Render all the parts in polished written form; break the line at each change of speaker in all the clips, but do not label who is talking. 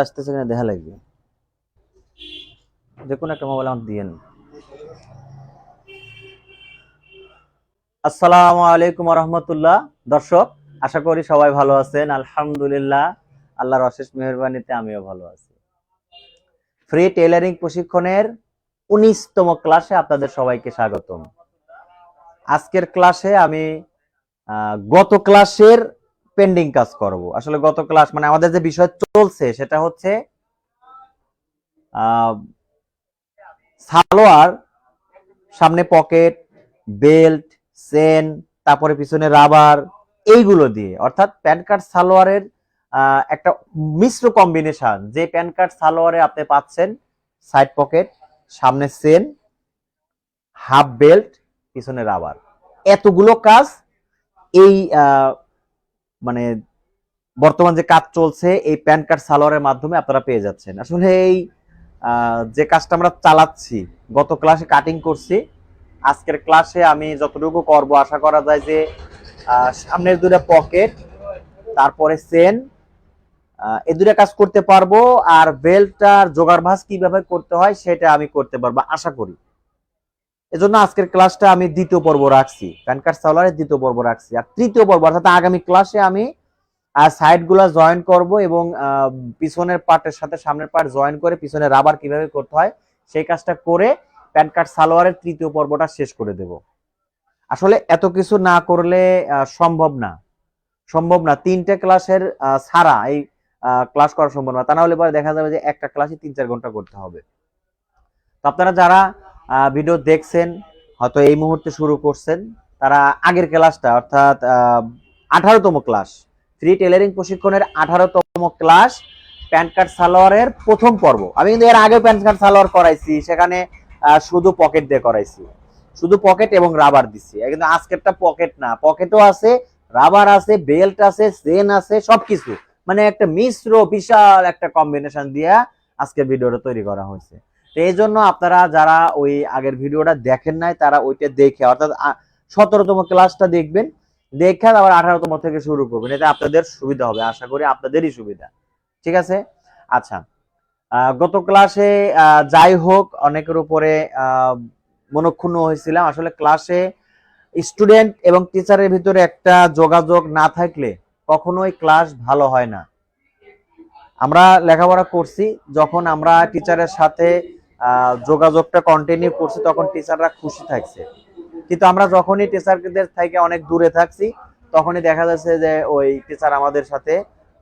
আসতেছে কিনা দেখা লাগবে। যে কোনো একটা মোবাইল আমার দিয়েন। আসসালামু আলাইকুম রহমতুল্লাহ। দর্শক, আশা করি সবাই ভালো আছেন। আলহামদুলিল্লাহ, আল্লাহর অশেষ মেহেরবানিতে আমিও ভালো আছি। ফ্রি টেইলারিং প্রশিক্ষণের 19তম ক্লাসে আপনাদের সবাইকে স্বাগতম। আজকের ক্লাসে আমি গত ক্লাসের পেন্ডিং কাজ করব। আসলে গত ক্লাস মানে আমাদের যে বিষয় চলছে সেটা হচ্ছে সালোয়ার, সামনে পকেট, বেল্ট, চেন, তারপরে পিছনে রাবার, এইগুলো দিয়ে, অর্থাৎ প্যান্ট কাট সালোয়ারের একটা মিশ্র কম্বিনেশন। যে প্যান্ট কাট সালোয়ারে আপনি পাচ্ছেন সাইড পকেট, সামনে চেন, হাফ বেল্ট, পিছনে রাবার, এতগুলো কাজ এই মানে বর্তমান যে কাজ চলছে এই প্যান্ট কাট সালোয়ারের মাধ্যমে আপনারা পেয়ে যাচ্ছেন। আসলে এই যে কাজটা আমরা চালাচ্ছি, গত ক্লাসে কাটিং করছি, আজকের ক্লাসে আমি যতটুকু করব আশা করা যায় যে সামনের দুটো পকেট, তারপরে চেন, এই দুটো কাজ করতে পারবো। আর বেল্টটার জোগাড় ভাঁজ কিভাবে করতে হয় সেটা আমি করতে পারবো আশা করি। এজন্য আজকের ক্লাসটা আমি দ্বিতীয় পর্ব রাখছি, প্যান্ট কাট সালোয়ারের দ্বিতীয় পর্ব রাখছি। আর তৃতীয় পর্ব অর্থাৎ আগামী ক্লাসে আমি সাইড গুলা জয়েন করব এবং পিছনের পার্টের সাথে সামনের পার্ট জয়েন করে পিছনে রাবার কিভাবে করতে হয় সেই কাজটা করে প্যান্ট কাট সালোয়ারের তৃতীয় পর্বটা শেষ করে দেব। আসলে এত কিছু না করলে সম্ভব না 3টে ক্লাসের ছাড়া এই ক্লাস করা সম্ভব না। তা না হলে পরে দেখা যাবে যে একটা ক্লাসে 3-4 ঘন্টা করতে হবে। তো আপনারা যারা ভিডিও দেখছেন, হয়তো এই মুহূর্তে শুরু করছেন, তারা আগের ক্লাসটা অর্থাৎ 18তম ক্লাস, ফ্রি টেলারিং প্রশিক্ষণের 18তম ক্লাস প্যান্ট কাট সালোয়ারের প্রথম পর্ব। আমি কিন্তু এর আগে প্যান্ট কাট সালোয়ার করাইছি, সেখানে শুধু পকেট দিয়ে করাইছি, শুধু পকেট এবং রাবার দিছি। কিন্তু আজকেরটা পকেট না, পকেটও আছে, রাবার আছে, বেল্ট আছে, চেন আছে, সবকিছু মানে একটা মিশ্র বিশাল একটা কম্বিনেশন দিয়ে আজকের ভিডিওটা তৈরি করা হয়েছে। তো এই জন্য আপনারা যারা ওই আগের ভিডিওটা দেখেন নাই তারা ওইটা দেখে, অর্থাৎ 17তম ক্লাসটা দেখবেন, দেখে আবার 18তম থেকে শুরু করবেন। এতে আপনাদের সুবিধা হবে, আশা করি আপনাদেরই সুবিধা। ঠিক আছে? আচ্ছা, গত ক্লাসে যাই হোক অনেকের উপরে মনক্ষুণ্ণ হয়েছিলাম। আসলে ক্লাসে স্টুডেন্ট এবং টিচারের ভিতরে একটা যোগাযোগ না থাকলে কখনোই ক্লাস ভালো হয় না। আমরা লেখাপড়া করছি, যখন আমরা টিচারের সাথে যোগাযোগটা কন্টিনিউ করছি তখন টিচাররা খুশি থাকছে। কিন্তু আমরা যখনই টিচারদের থেকে অনেক দূরে থাকছি তখনই দেখা যাচ্ছে যে ওই টিচার আমাদের সাথে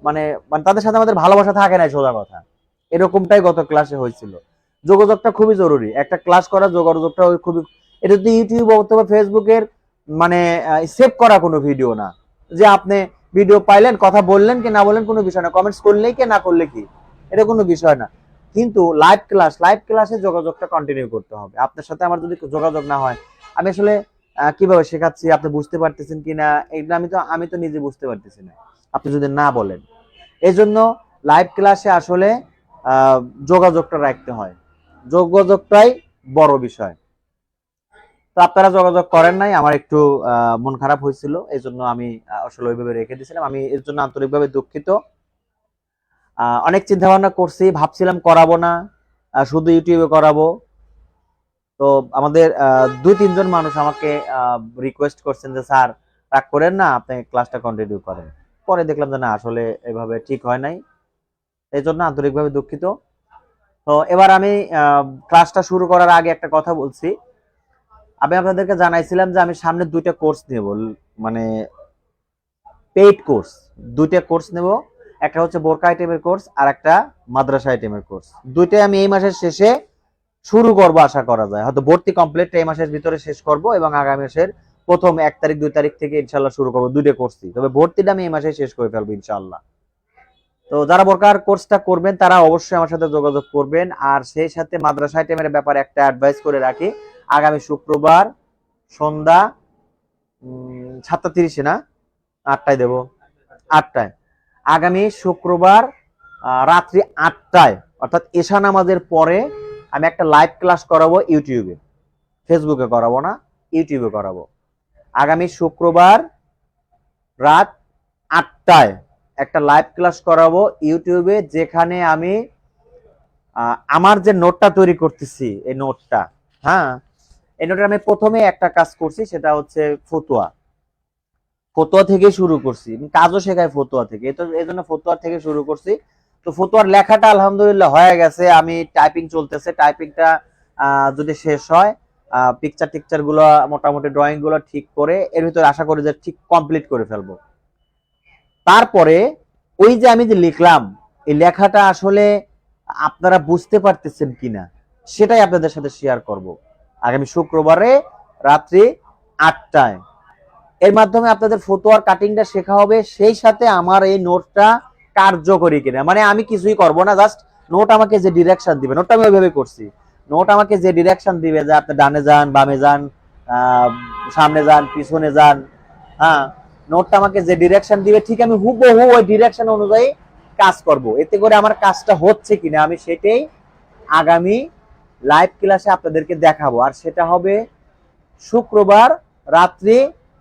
মানে তাদের সাথে আমাদের ভালোবাসা থাকে না, সোজা কথা। এরকমটাই গত ক্লাসে হয়েছিল। যোগাযোগটা খুবই জরুরি, একটা ক্লাস করা যোগাযোগটা খুবই, এটা তো ইউটিউব অথবা ফেসবুকের মানে সেভ করা কোনো ভিডিও না যে আপনি ভিডিও পাইলেন, কথা বললেন কি না বললেন কোনো বিষয় না, কমেন্টস করলেই কি না করলে কি, এটা কোনো বিষয় না। কিন্তু লাইভ ক্লাসে যোগাযোগটা কন্টিনিউ করতে হবে। আপনার সাথে আমার যদি যোগাযোগ না হয়, আমি আসলে কিভাবে শেখাচ্ছি আপনি বুঝতে পারতেছেন কিনা, এগুলো আমি তো নিজে বুঝতে পারতেছি না আপনি যদি না বলেন। এই জন্য লাইভ ক্লাসে আসলে যোগাযোগটা রাখতে হয়, যোগাযোগটাই বড় বিষয়। তো আপনারা যোগাযোগ করেন নাই, আমার একটু মন খারাপ হয়েছিল, এই জন্য আমি আসলে ওইভাবে রেখে দিয়েছিলাম। আমি এর জন্য আন্তরিকভাবে দুঃখিত। অনেক চিন্তা ভাবনা করছি, ভাবছিলাম করাবো না, শুধু ইউটিউবে করাবো। তো আমাদের 2-3 জন মানুষ আমাকে রিকোয়েস্ট করছেন যে স্যার রাগ করেন না, আপনি ক্লাসটা কন্টিনিউ করেন। পরে দেখলাম যে না, আসলে এভাবে ঠিক হয় নাই, এই জন্য আন্তরিকভাবে দুঃখিত। তো এবার আমি ক্লাসটা শুরু করার আগে একটা কথা বলছি। আমি আপনাদেরকে জানাইছিলাম যে আমি সামনে 2টা কোর্স নেব, মানে পেইড কোর্স, 2টা কোর্স নেব। একটা হচ্ছে বোরকা আইটেমের কোর্স আর একটা মাদ্রাসা আইটেমের কোর্স। 2টাই আমি এই মাসের শেষে শুরু করব আশা করা যায়। হয়তো ভর্তি কমপ্লিট এই মাসের ভিতরে শেষ করব এবং আগামী মাসের প্রথম 1 তারিখ 2 তারিখ থেকে ইনশাআল্লাহ শুরু করব 2টা কোর্সই। তবে ভর্তিটা আমি এই মাসে শেষ করে ফেলবো ইনশাআল্লাহ। তো যারা বোরকার কোর্সটা করবেন তারা অবশ্যই আমার সাথে যোগাযোগ করবেন। আর সেই সাথে মাদ্রাসা আইটেমের ব্যাপারে একটা অ্যাডভাইস করে রাখি, আগামী শুক্রবার সন্ধ্যা 7:30 না 8টায় দেব, 8টায়, আগামী শুক্রবার রাত্রি 8টায় অর্থাৎ এশা নামাজের পরে আমি একটা লাইভ ক্লাস করাবো ইউটিউবে, ফেসবুকে করাবো না, ইউটিউবে করাবো। আগামী শুক্রবার রাত 8টায় একটা লাইভ ক্লাস করাবো ইউটিউবে, যেখানে আমি আমার যে নোটটা তৈরি করতেছি, এই নোটটা, হ্যাঁ, এই নোটে আমি প্রথমে একটা কাজ করছি, সেটা হচ্ছে ফতুয়া। ফতুয়া থেকে শুরু করছি, কাজও শেখাই ফতুয়া থেকে, তো এই জন্য ফতুয়া থেকে শুরু করছি। তো ফতুয়ার লেখাটা আলহামদুলিল্লাহ হয়ে গেছে, আমি টাইপিং চলতেছে, টাইপিংটা যদি শেষ হয়, পিকচার টিকচার গুলো মোটামুটি ড্রয়িং গুলো ঠিক করে এর ভিতরে আশা করি যে ঠিক কমপ্লিট করে ফেলবো। তারপরে ওই যে আমি যে লিখলাম, এই লেখাটা আসলে আপনারা বুঝতে পারতেছেন কিনা সেটাই আপনাদের সাথে শেয়ার করব আগামী শুক্রবারে রাত্রি 8টায়। এর মাধ্যমে আপনাদের ফটোয়ার কাটিংটা শেখা হবে, সেই সাথে আমার এই নোটটা কার্যকরী কিনা, মানে আমি কিছুই করব না, জাস্ট নোট আমাকে যে ডিরেকশন দিবে, নোটটা আমি ওইভাবে করছি, নোট আমাকে যে ডিরেকশন দিবে যে আপনি ডানে যান, বামে যান, সামনে যান, পিছনে যান, হ্যাঁ, নোটটা আমাকে যে ডিরেকশন দিবে ঠিক আমি হুবহু ওই ডিরেকশন অনুযায়ী কাজ করব। এতে করে আমার কাজটা হচ্ছে কিনা আমি সেটাই আগামী লাইভ ক্লাসে আপনাদেরকে দেখাবো, আর সেটা হবে শুক্রবার রাত্রি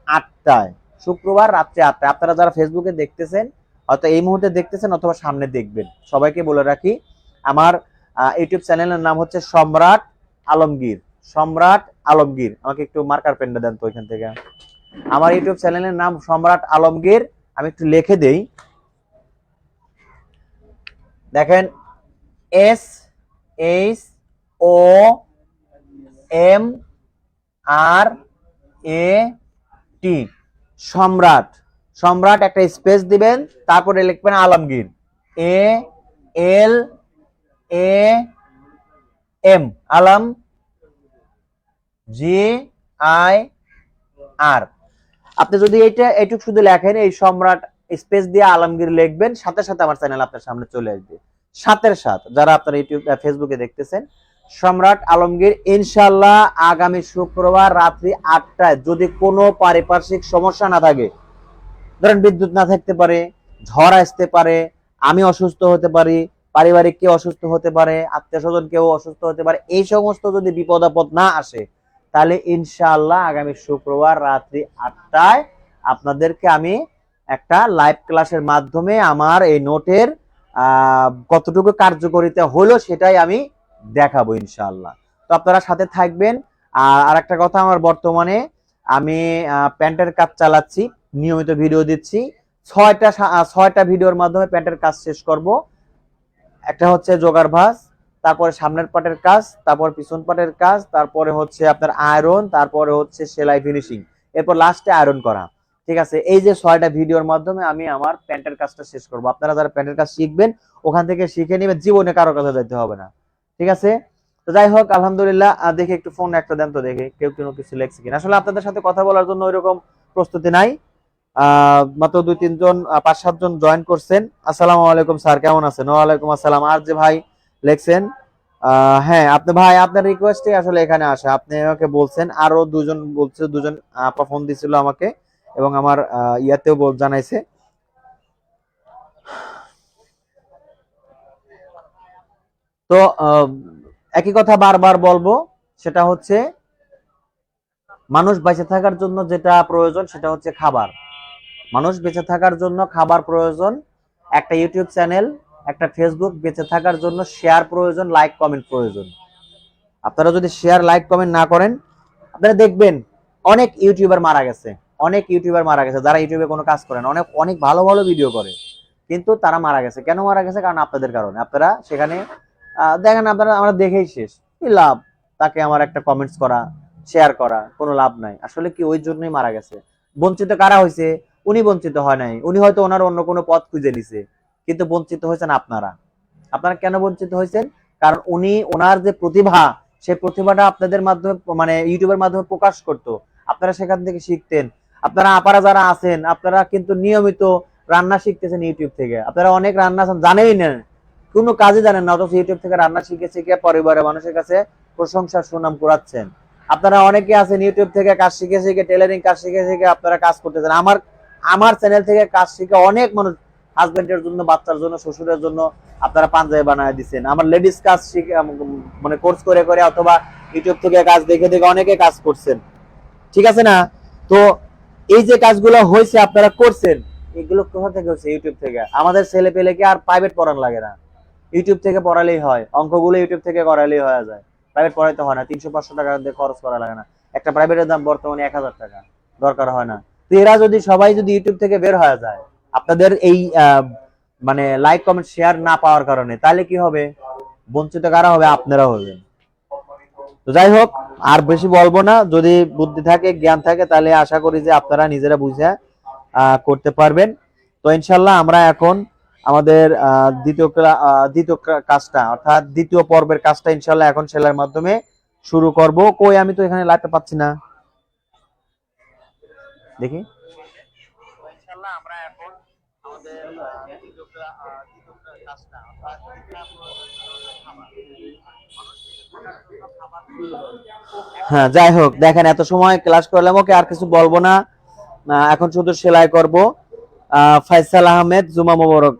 8টায়। শুক্রবার রাত্রি 8টায়। আপনারা যারা ফেসবুকে দেখতেছেন, হয়তো এই মুহূর্তে দেখতেছেন অথবা সামনে দেখবেন, সবাইকে বলে রাখি আমার ইউটিউব চ্যানেলের নাম হচ্ছে সম্রাট আলমগীর। সম্রাট আলমগীর, আমাকে একটু মার্কার পেনটা দেন তো ওইখান থেকে। আমার ইউটিউব চ্যানেলের নাম সম্রাট আলমগীর, আমি একটু লিখে দেই, দেখেন SHOMRAT, সম্রাট। সম্রাট একটা স্পেস দিবেন, তারপরে লিখবেন আলমগীর, ALAM, আলম, GIR। আপনি যদি এইটুকু শুধু লেখেন, এই সম্রাট স্পেস দিয়ে আলমগীর লিখবেন, সাথে সাথে আমার চ্যানেল আপনার সামনে চলে আসবে। সাথে যারা আপনারা ইউটিউব ফেসবুকে দেখতেছেন, সম্রাট আলমগীর, ইনশাআল্লাহ আগামী শুক্রবার রাত্রি 8টায়, যদি কোনো পারিপার্শ্বিক সমস্যা না থাকে, ধরেন বিদ্যুৎ না থাকতে পারে, ঝড় আসতে পারে, আমি অসুস্থ হতে পারি, পারিবারিক কেউ অসুস্থ হতে পারে, আত্মীয় স্বজন কেউ অসুস্থ হতে পারে, এই সমস্ত যদি বিপদ আপদ না আসে, তাহলে ইনশাআল্লাহ আগামী শুক্রবার রাত্রি 8টায় আপনাদেরকে আমি একটা লাইভ ক্লাসের মাধ্যমে আমার এই নোটের কতটুকু কার্যকারিতা হলো সেটাই আমি দেখাবো ইনশাআল্লাহ। তো আপনারা সাথে থাকবেন। আর একটা কথা, আমার বর্তমানে আমি প্যান্টের কাজ চালাচ্ছি, নিয়মিত ভিডিও দিচ্ছি, 6টা ভিডিওর মাধ্যমে প্যান্টের কাজ শেষ করব। একটা হচ্ছে জোগাড় ভাঁজ, তারপরে সামনের পাটের কাজ, তারপর পিছন পাটের কাজ, তারপরে হচ্ছে আপনার আয়রন, তারপরে হচ্ছে সেলাই ফিনিশিং, এরপর লাস্টে আয়রন করা। ঠিক আছে, এই যে 6টা ভিডিওর মাধ্যমে আমি আমার প্যান্টের কাজটা শেষ করব। আপনারা যারা প্যান্টের কাজ শিখবেন ওখান থেকে শিখে নেবেন, জীবনে কারো কাছে যেতে হবে না। ঠিক আছে, তো যাই হোক আলহামদুলিল্লাহ। দেখে একটু ফোন একটা দেন তো, দেখে কেউ কোনো কিছু লেখছে কিনা। আসলে আপনাদের সাথে কথা বলার জন্য ওইরকম প্রস্তুতি নাই, মাত্র 2-3 জন 5-7 জন জয়েন করছেন। আসসালামু আলাইকুম স্যার, কেমন আছেন? ওয়ালাইকুম আসসালাম। আর যে ভাই লেখছেন, হ্যাঁ আপনি ভাই, আপনার রিকোয়েস্টে আসলে এখানে আসা, আপনি আমাকে বলছেন, আরো 2জন বলছে, 2জন আপা ফোন দিছিল আমাকে এবং আমার ইয়াতেও জানাইছে। তো একই কথা বারবার বলবো, সেটা হচ্ছে মানুষ বেঁচে থাকার জন্য যেটা প্রয়োজন সেটা হচ্ছে খাবার। মানুষ বেঁচে থাকার জন্য খাবার প্রয়োজন, একটা ইউটিউব চ্যানেল, একটা ফেসবুক বেঁচে থাকার জন্য শেয়ার প্রয়োজন, লাইক কমেন্ট প্রয়োজন। আপনারা যদি শেয়ার লাইক কমেন্ট না করেন, আপনারা দেখবেন অনেক ইউটিউবার মারা গেছে, অনেক ইউটিউবার মারা গেছে যারা ইউটিউবে কোনো কাজ করেন, অনেক অনেক ভালো ভালো ভিডিও করে, কিন্তু তারা মারা গেছে। কেন মারা গেছে? কারণ আপনাদের কারণে। আপনারা সেখানে দেখেন, আপনারা আমরা দেখেই শেষ, কি লাভ তাকে আমার একটা কমেন্টস করা, শেয়ার করা, কোনো লাভ নাই। আসলে কি ওই জন্যই মারা গেছে। বঞ্চিত কারা হয়েছে? উনি বঞ্চিত হয় নাই, উনি হয়তো ওনার অন্য কোনো পথ খুঁজে নিছে, কিন্তু বঞ্চিত হয়েছেন আপনারা। আপনারা কেন বঞ্চিত হয়েছেন? কারণ উনি ওনার যে প্রতিভা, সেই প্রতিভাটা আপনাদের মাধ্যমে, মানে ইউটিউবের মাধ্যমে প্রকাশ করতো, আপনারা সেখান থেকে শিখতেন। আপনারা আপারা যারা আছেন, আপনারা কিন্তু নিয়মিত রান্না শিখতেছেন ইউটিউব থেকে। আপনারা অনেক রান্না জানেনই না, কোনো কাজে জানেন না, অথচ ইউটিউব থেকে রান্না শিখে শিখে পরিবারের মানুষের কাছে প্রশংসার সুনাম কুড়াচ্ছেন। আপনারা অনেকে আছেন ইউটিউব থেকে কাজ শিখে শিখে, টেলারিং কাজ শিখে শিখে আপনারা কাজ করতেছেন। আমার চ্যানেল থেকে কাজ শিখে অনেক মানুষ, হাজবেন্ডের জন্য, বাচ্চার জন্য, শ্বশুরের জন্য আপনারা পাঞ্জাবি বানায় দিচ্ছেন। আমার লেডিস কাজ শিখে, মানে কোর্স করে করে অথবা ইউটিউব থেকে কাজ দেখে দেখে অনেকে কাজ করছেন। ঠিক আছে না? তো এই যে কাজগুলো হয়েছে আপনারা করছেন, এগুলো কোথা থেকে হচ্ছে? ইউটিউব থেকে। আমাদের ছেলে পেলে কি আর প্রাইভেট পড়ানো লাগে না, ইউটিউব থেকে পড়ালেই হয়, অঙ্কগুলো ইউটিউব থেকে করালেই হয়ে যায়। প্রাইভেট পড়াইতে হয় না, 300-500 টাকা দিয়ে খরচ করা লাগে না। একটা প্রাইভেটের দাম বর্তমানে 1000 টাকা, দরকার হয় না। তো এরা যদি সবাই যদি ইউটিউব থেকে বের হয়ে যায় আপনাদের এই মানে লাইক কমেন্ট শেয়ার না পাওয়ার কারণে, তাহলে কি হবে? বঞ্চিত কারা হবে? আপনারা হবেন। তো যাই হোক, আর বেশি বলবো না। যদি বুদ্ধি থাকে, জ্ঞান থাকে, তাহলে আশা করি যে আপনারা নিজেরা বুঝে করতে পারবেন। তো ইনশাল্লাহ আমরা এখন আমাদের দ্বিতীয় কাজটা, অর্থাৎ দ্বিতীয় পর্বের কাজটা ইনশাল্লাহ এখন সেলাইয়ের মাধ্যমে শুরু করব। কই, আমি তো এখানে লাইটটা পাচ্ছি না, দেখি। ইনশাল্লাহ আমরা এখন আমাদের দ্বিতীয় কাজটা, অর্থাৎ হ্যাঁ, যাই হোক, দেখেন এত সময় ক্লাস করলাম, ওকে আর কিছু বলবো না। এখন শুধু সেলাই করব। ফয়সাল আহমেদ, জুমা মোবারক।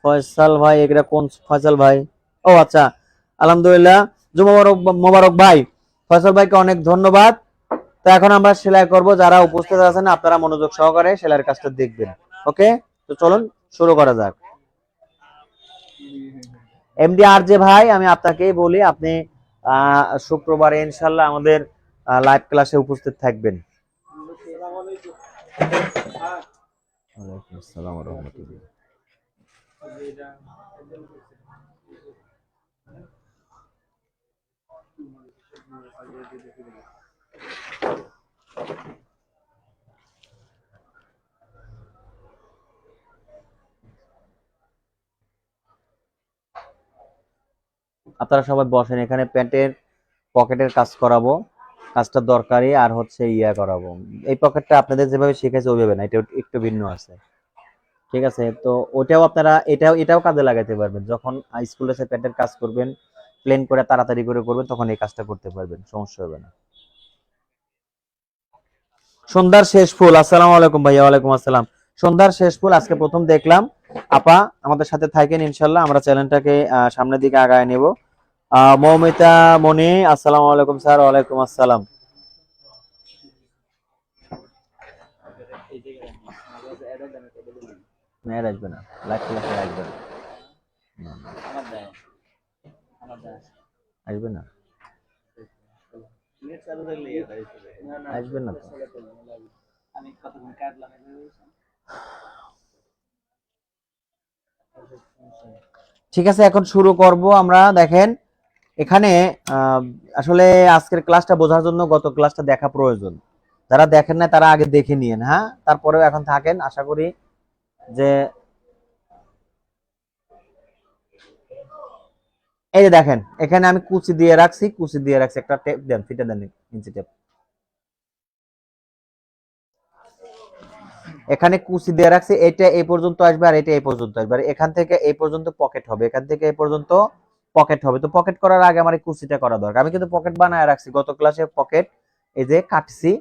ফয়সাল ভাই, এটা কোন ফয়সাল ভাই? ও আচ্ছা, আলহামদুলিল্লাহ, জুমা মোবারক ভাই। ফয়সাল ভাইকে অনেক ধন্যবাদ। তো এখন আমরা সেলাই করব। যারা উপস্থিত আছেন আপনারা মনোযোগ সহকারে সেলাইয়ের কাজটা দেখবেন। ওকে, তো চলুন শুরু করা যাক। এমডি আর জে ভাই, আমি আপনাকে বলি, আপনি শুক্রবারে ইনশাল্লাহ আমাদের লাইভ ক্লাসে উপস্থিত থাকবেন। ওয়ালাইকুম আসসালাম ওয়া রাহমাতুল্লাহ। আপনারা সবাই বসেন, এখানে প্যান্টের পকেটের কাজ করাবো। কাজটা দরকারি, আর হচ্ছে ইয়া করাবো। এই পকেটটা আপনাদের যেভাবে শিখেছে ওইভাবে না, এটা একটু ভিন্ন আছে। ঠিক আছে, তো ওটাও আপনারা এটাও কাজে লাগাতে পারবেন। যখন স্কুলে এসে প্যান্টের কাজ করবেন, প্লেন করে তাড়াতাড়ি করে করবেন, তখন এই কাজটা করতে পারবেন, সমস্যা হবে না। সন্ধ্যার শেষ ফুল, আসসালামু আলাইকুম ভাইয়া। ওয়ালাইকুম আসসালাম। সন্ধ্যার শেষ ফুল আজকে প্রথম দেখলাম। আপা আমাদের সাথে থাকেন ইনশাল্লাহ, আমরা চ্যানেলটাকে সামনের দিকে আগায় নেব। মৌমিতা মনি, আসসালামু আলাইকুম স্যার। ওয়ালাইকুম আসসালাম। আসবে না, লাইভ ক্লাসে আসবে না, আসবে না, আসবে না তো। ঠিক আছে, এখন শুরু করব আমরা। দেখেন এখানে আসলে আজকের ক্লাসটা বোঝার জন্য গত ক্লাসটা দেখা প্রয়োজন। যারা দেখেন না তারা আগে দেখে নিয়েন, হ্যাঁ, তারপরেও এখন থাকেন। আশা করি যে এই যে দেখেন, এখানে আমি কুচি দিয়ে রাখছি, একটা টেপ দেন, ফিতে দেন, ইঞ্চি টেপ। এখানে কুচি দিয়ে রাখছি, এটা এই পর্যন্ত আসবে আর এটা এই পর্যন্ত আসবে, আর এখান থেকে এই পর্যন্ত পকেট হবে, এখান থেকে এই পর্যন্ত পকেট হবে। তো পকেট করার আগে আমার এই কুচিটা করা দরকার। আমি কিন্তু পকেট বানায় রাখছি, গত ক্লাসে পকেট এই যে কাটছি,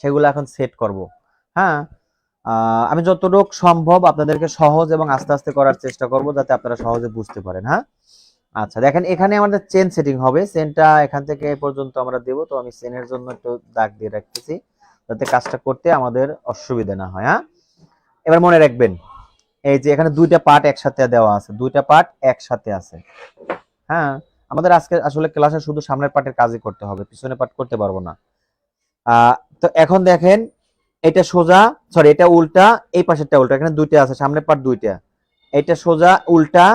সেগুলো এখন সেট করব। হ্যাঁ, আমি যতটুকু সম্ভব আপনাদেরকে সহজ এবং আস্তে আস্তে করার চেষ্টা করব, যাতে আপনারা সহজে বুঝতে পারেন। হ্যাঁ, আচ্ছা, দেখেন এখানে আমাদের চেন সেটিং হবে। চেনটা এখান থেকে এই পর্যন্ত আমরা দেব। তো আমি চেনের জন্য একটু দাগ দিয়ে রাখতেছি, যাতে কাজটা করতে আমাদের অসুবিধা না হয়। হ্যাঁ, এবার মনে রাখবেন, এই যে এখানে দুইটা পার্ট একসাথে দেওয়া আছে, দুইটা পার্ট একসাথে আছে। হ্যাঁ, আমাদের আজকে আসলে ক্লাসে শুধু সামনের পার্টের কাজই করতে হবে, পিছনের পার্ট করতে পারবো না। তো এখন দেখেন, এটা সোজা, সরি এটা উল্টা, এই পাশেরটা উল্টা। এখানে দুইটা আছে, সামনের পার্ট দুইটা, এটা সোজা, উল্টা,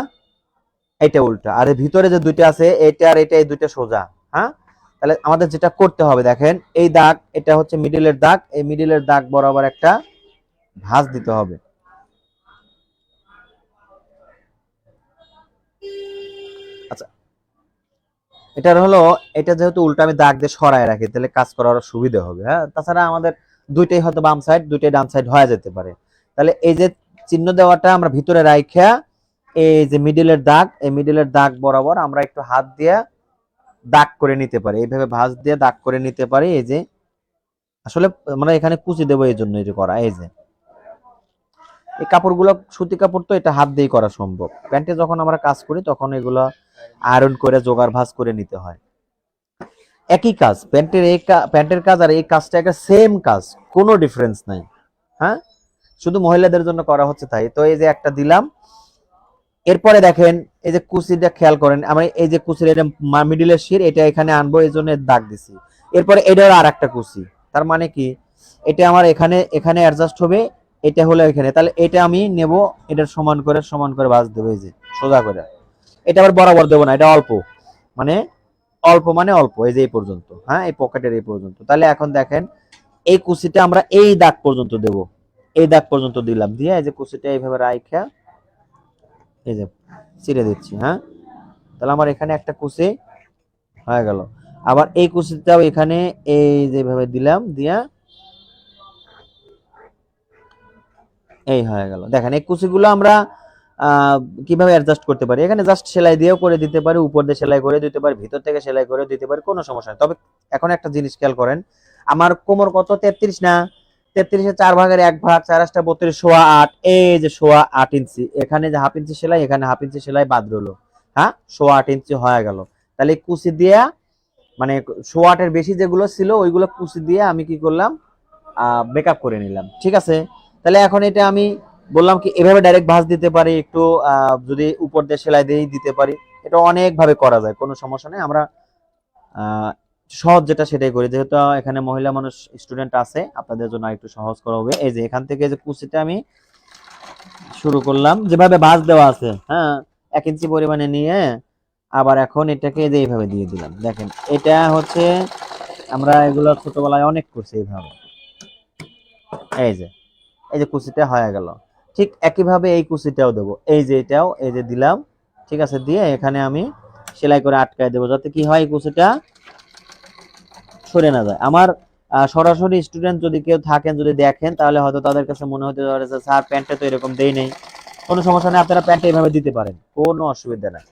এটা উল্টা, আর ভিতরে যে দুইটা আছে এটা আর এটা, এই দুইটা সোজা। হ্যাঁ, তাহলে আমাদের যেটা করতে হবে, দেখেন এই দাগ, এটা হচ্ছে মিডিলের দাগ, এই মিডিলের দাগ বরাবর একটা ভাঁজ দিতে হবে। আচ্ছা, এটার হলো, এটা যেহেতু উল্টা আমি দাগ দিয়ে সরায় রাখি, তাহলে কাজ করার সুবিধা হবে। হ্যাঁ, তাছাড়া আমাদের দুইটাই হয়তো বাম সাইড, দুইটাই ডান সাইড হয়ে যেতে পারে। তাহলে এই যে চিহ্ন দেওয়াটা আমরা ভিতরে রাইখা, এই যে মিডিলের দাগ, এই মিডিলের দাগ বরাবর আমরা একটু হাত দিয়ে দাগ করে নিতে পারি, এইভাবে ভাঁজ দিয়ে দাগ করে নিতে পারি। এই যে আসলে আমরা এখানে কুচি দেবো, এই জন্য এই যে করা। এই যে এই কাপড়গুলো সুতি কাপড়, তো এটা হাত দিয়ে করা সম্ভব। প্যান্টে যখন আমরা কাজ করি তখন এগুলো আয়রন করে জোগাড় ভাঁজ করে নিতে হয়। একই কাজ, প্যান্টের কাজ আর এই কাজটা একটা সেম কাজ, কোনো ডিফারেন্স নাই। হ্যাঁ, শুধু মহিলাদের জন্য করা হচ্ছে তাই। তো এই যে একটা দিলাম, এরপরে দেখেন এই যে কুচিটা খেয়াল করেন, আমি এই যে কুচির এটা মিডিলের শির, এটা এখানে আনবো এই জন্য দাগ দিছি। এরপরে এটার আর একটা কুচি, তার মানে কি এটা আমার এখানে এখানে অ্যাডজাস্ট হবে, এটা হলো এখানে, তাহলে এটা আমি নেব, এটার সমান করে ভাঁজ দেবো এই যে সোজা করে। এটা আবার বরাবর দেবো না, এটা অল্প মানে অল্প এই যে এই পর্যন্ত, হ্যাঁ এই পকেটের এই পর্যন্ত। তাহলে এখন দেখেন এই কুচিটা আমরা এই দাগ পর্যন্ত দেব, এই দাগ পর্যন্ত দিলাম, দিয়ে এই যে কুচিটা এইভাবে রাইখা এই যে ছিঁড়ে দিচ্ছি। হ্যাঁ, তাহলে আমার এখানে একটা কুচি হয়ে গেল। আবার এই কুচিটাও এখানে এই যেভাবে দিলাম, দিয়া এই হয়ে গেল। দেখেন এই কুচিগুলো আমরা কিভাবে অ্যাডজাস্ট করতে পারি, এখানে জাস্ট সেলাই দিয়েও করে দিতে পারি, উপর দিয়ে সেলাই করে দিতে পারি, ভিতর থেকে সেলাই করে দিতে পারি, কোনো সমস্যা নেই। তবে এখন একটা জিনিস খেয়াল করেন, আমার কোমর কত 33 না, 33-এর 4 ভাগের 1 ভাগ, 4 8 32, 8.25, এই যে 8.25 ইঞ্চি, এখানে যে হাফ ইঞ্চি সেলাই, এখানে হাফ ইঞ্চি সেলাই বাদ রইলো। হ্যাঁ, 8.25 ইঞ্চি হয়ে গেল। তাহলে এই কুচি দিয়া মানে 8.25-এর বেশি যেগুলো ছিল ওইগুলো কুচি দিয়ে আমি কি করলাম, মেকআপ করে নিলাম। ঠিক আছে, তাহলে এখন এটা আমি বললাম কি এভাবে ডাইরেক্ট ভাঁজ দিতে পারি, একটু যদি উপর দিয়ে সেলাই দিয়েই দিতে পারি, এটা অনেক ভাবে করা যায়, কোনো সমস্যা নেই। আমরা সহজ যেটা সেটাই করি, যেহেতু এখানে মহিলা মানুষ স্টুডেন্ট আছে, আপনাদের জন্য একটু সহজ করা হবে। এই যে এখান থেকে যে কুচিটা আমি শুরু করলাম, যেভাবে ভাঁজ দেওয়া আছে, হ্যাঁ 1 ইঞ্চি পরিমাণে নিয়ে আবার এখন এটাকে যে এইভাবে দিয়ে দিলাম। দেখেন এটা হচ্ছে আমরা এগুলো ছোটবেলায় অনেক করছি এইভাবে। এই যে এই যে কুচিটা হয়ে গেল, ঠিক একইভাবে এই কুচিটাও দেবো, এই যে এটাও এই যে দিলাম। ঠিক আছে, দিয়ে এখানে আমি সেলাই করে আটকায় দেবো, যাতে কি হয় কুচিটা সরে না যায়। আমার সরাসরি স্টুডেন্ট যদি কেউ থাকেন, যদি দেখেন, তাহলে হয়তো তাদের কাছে মনে হতে পারে যে স্যার প্যান্টে তো এরকম দেই নেই। কোনো সমস্যা নেই, আপনারা প্যান্টে এইভাবে দিতে পারেন, কোনো অসুবিধা নাই।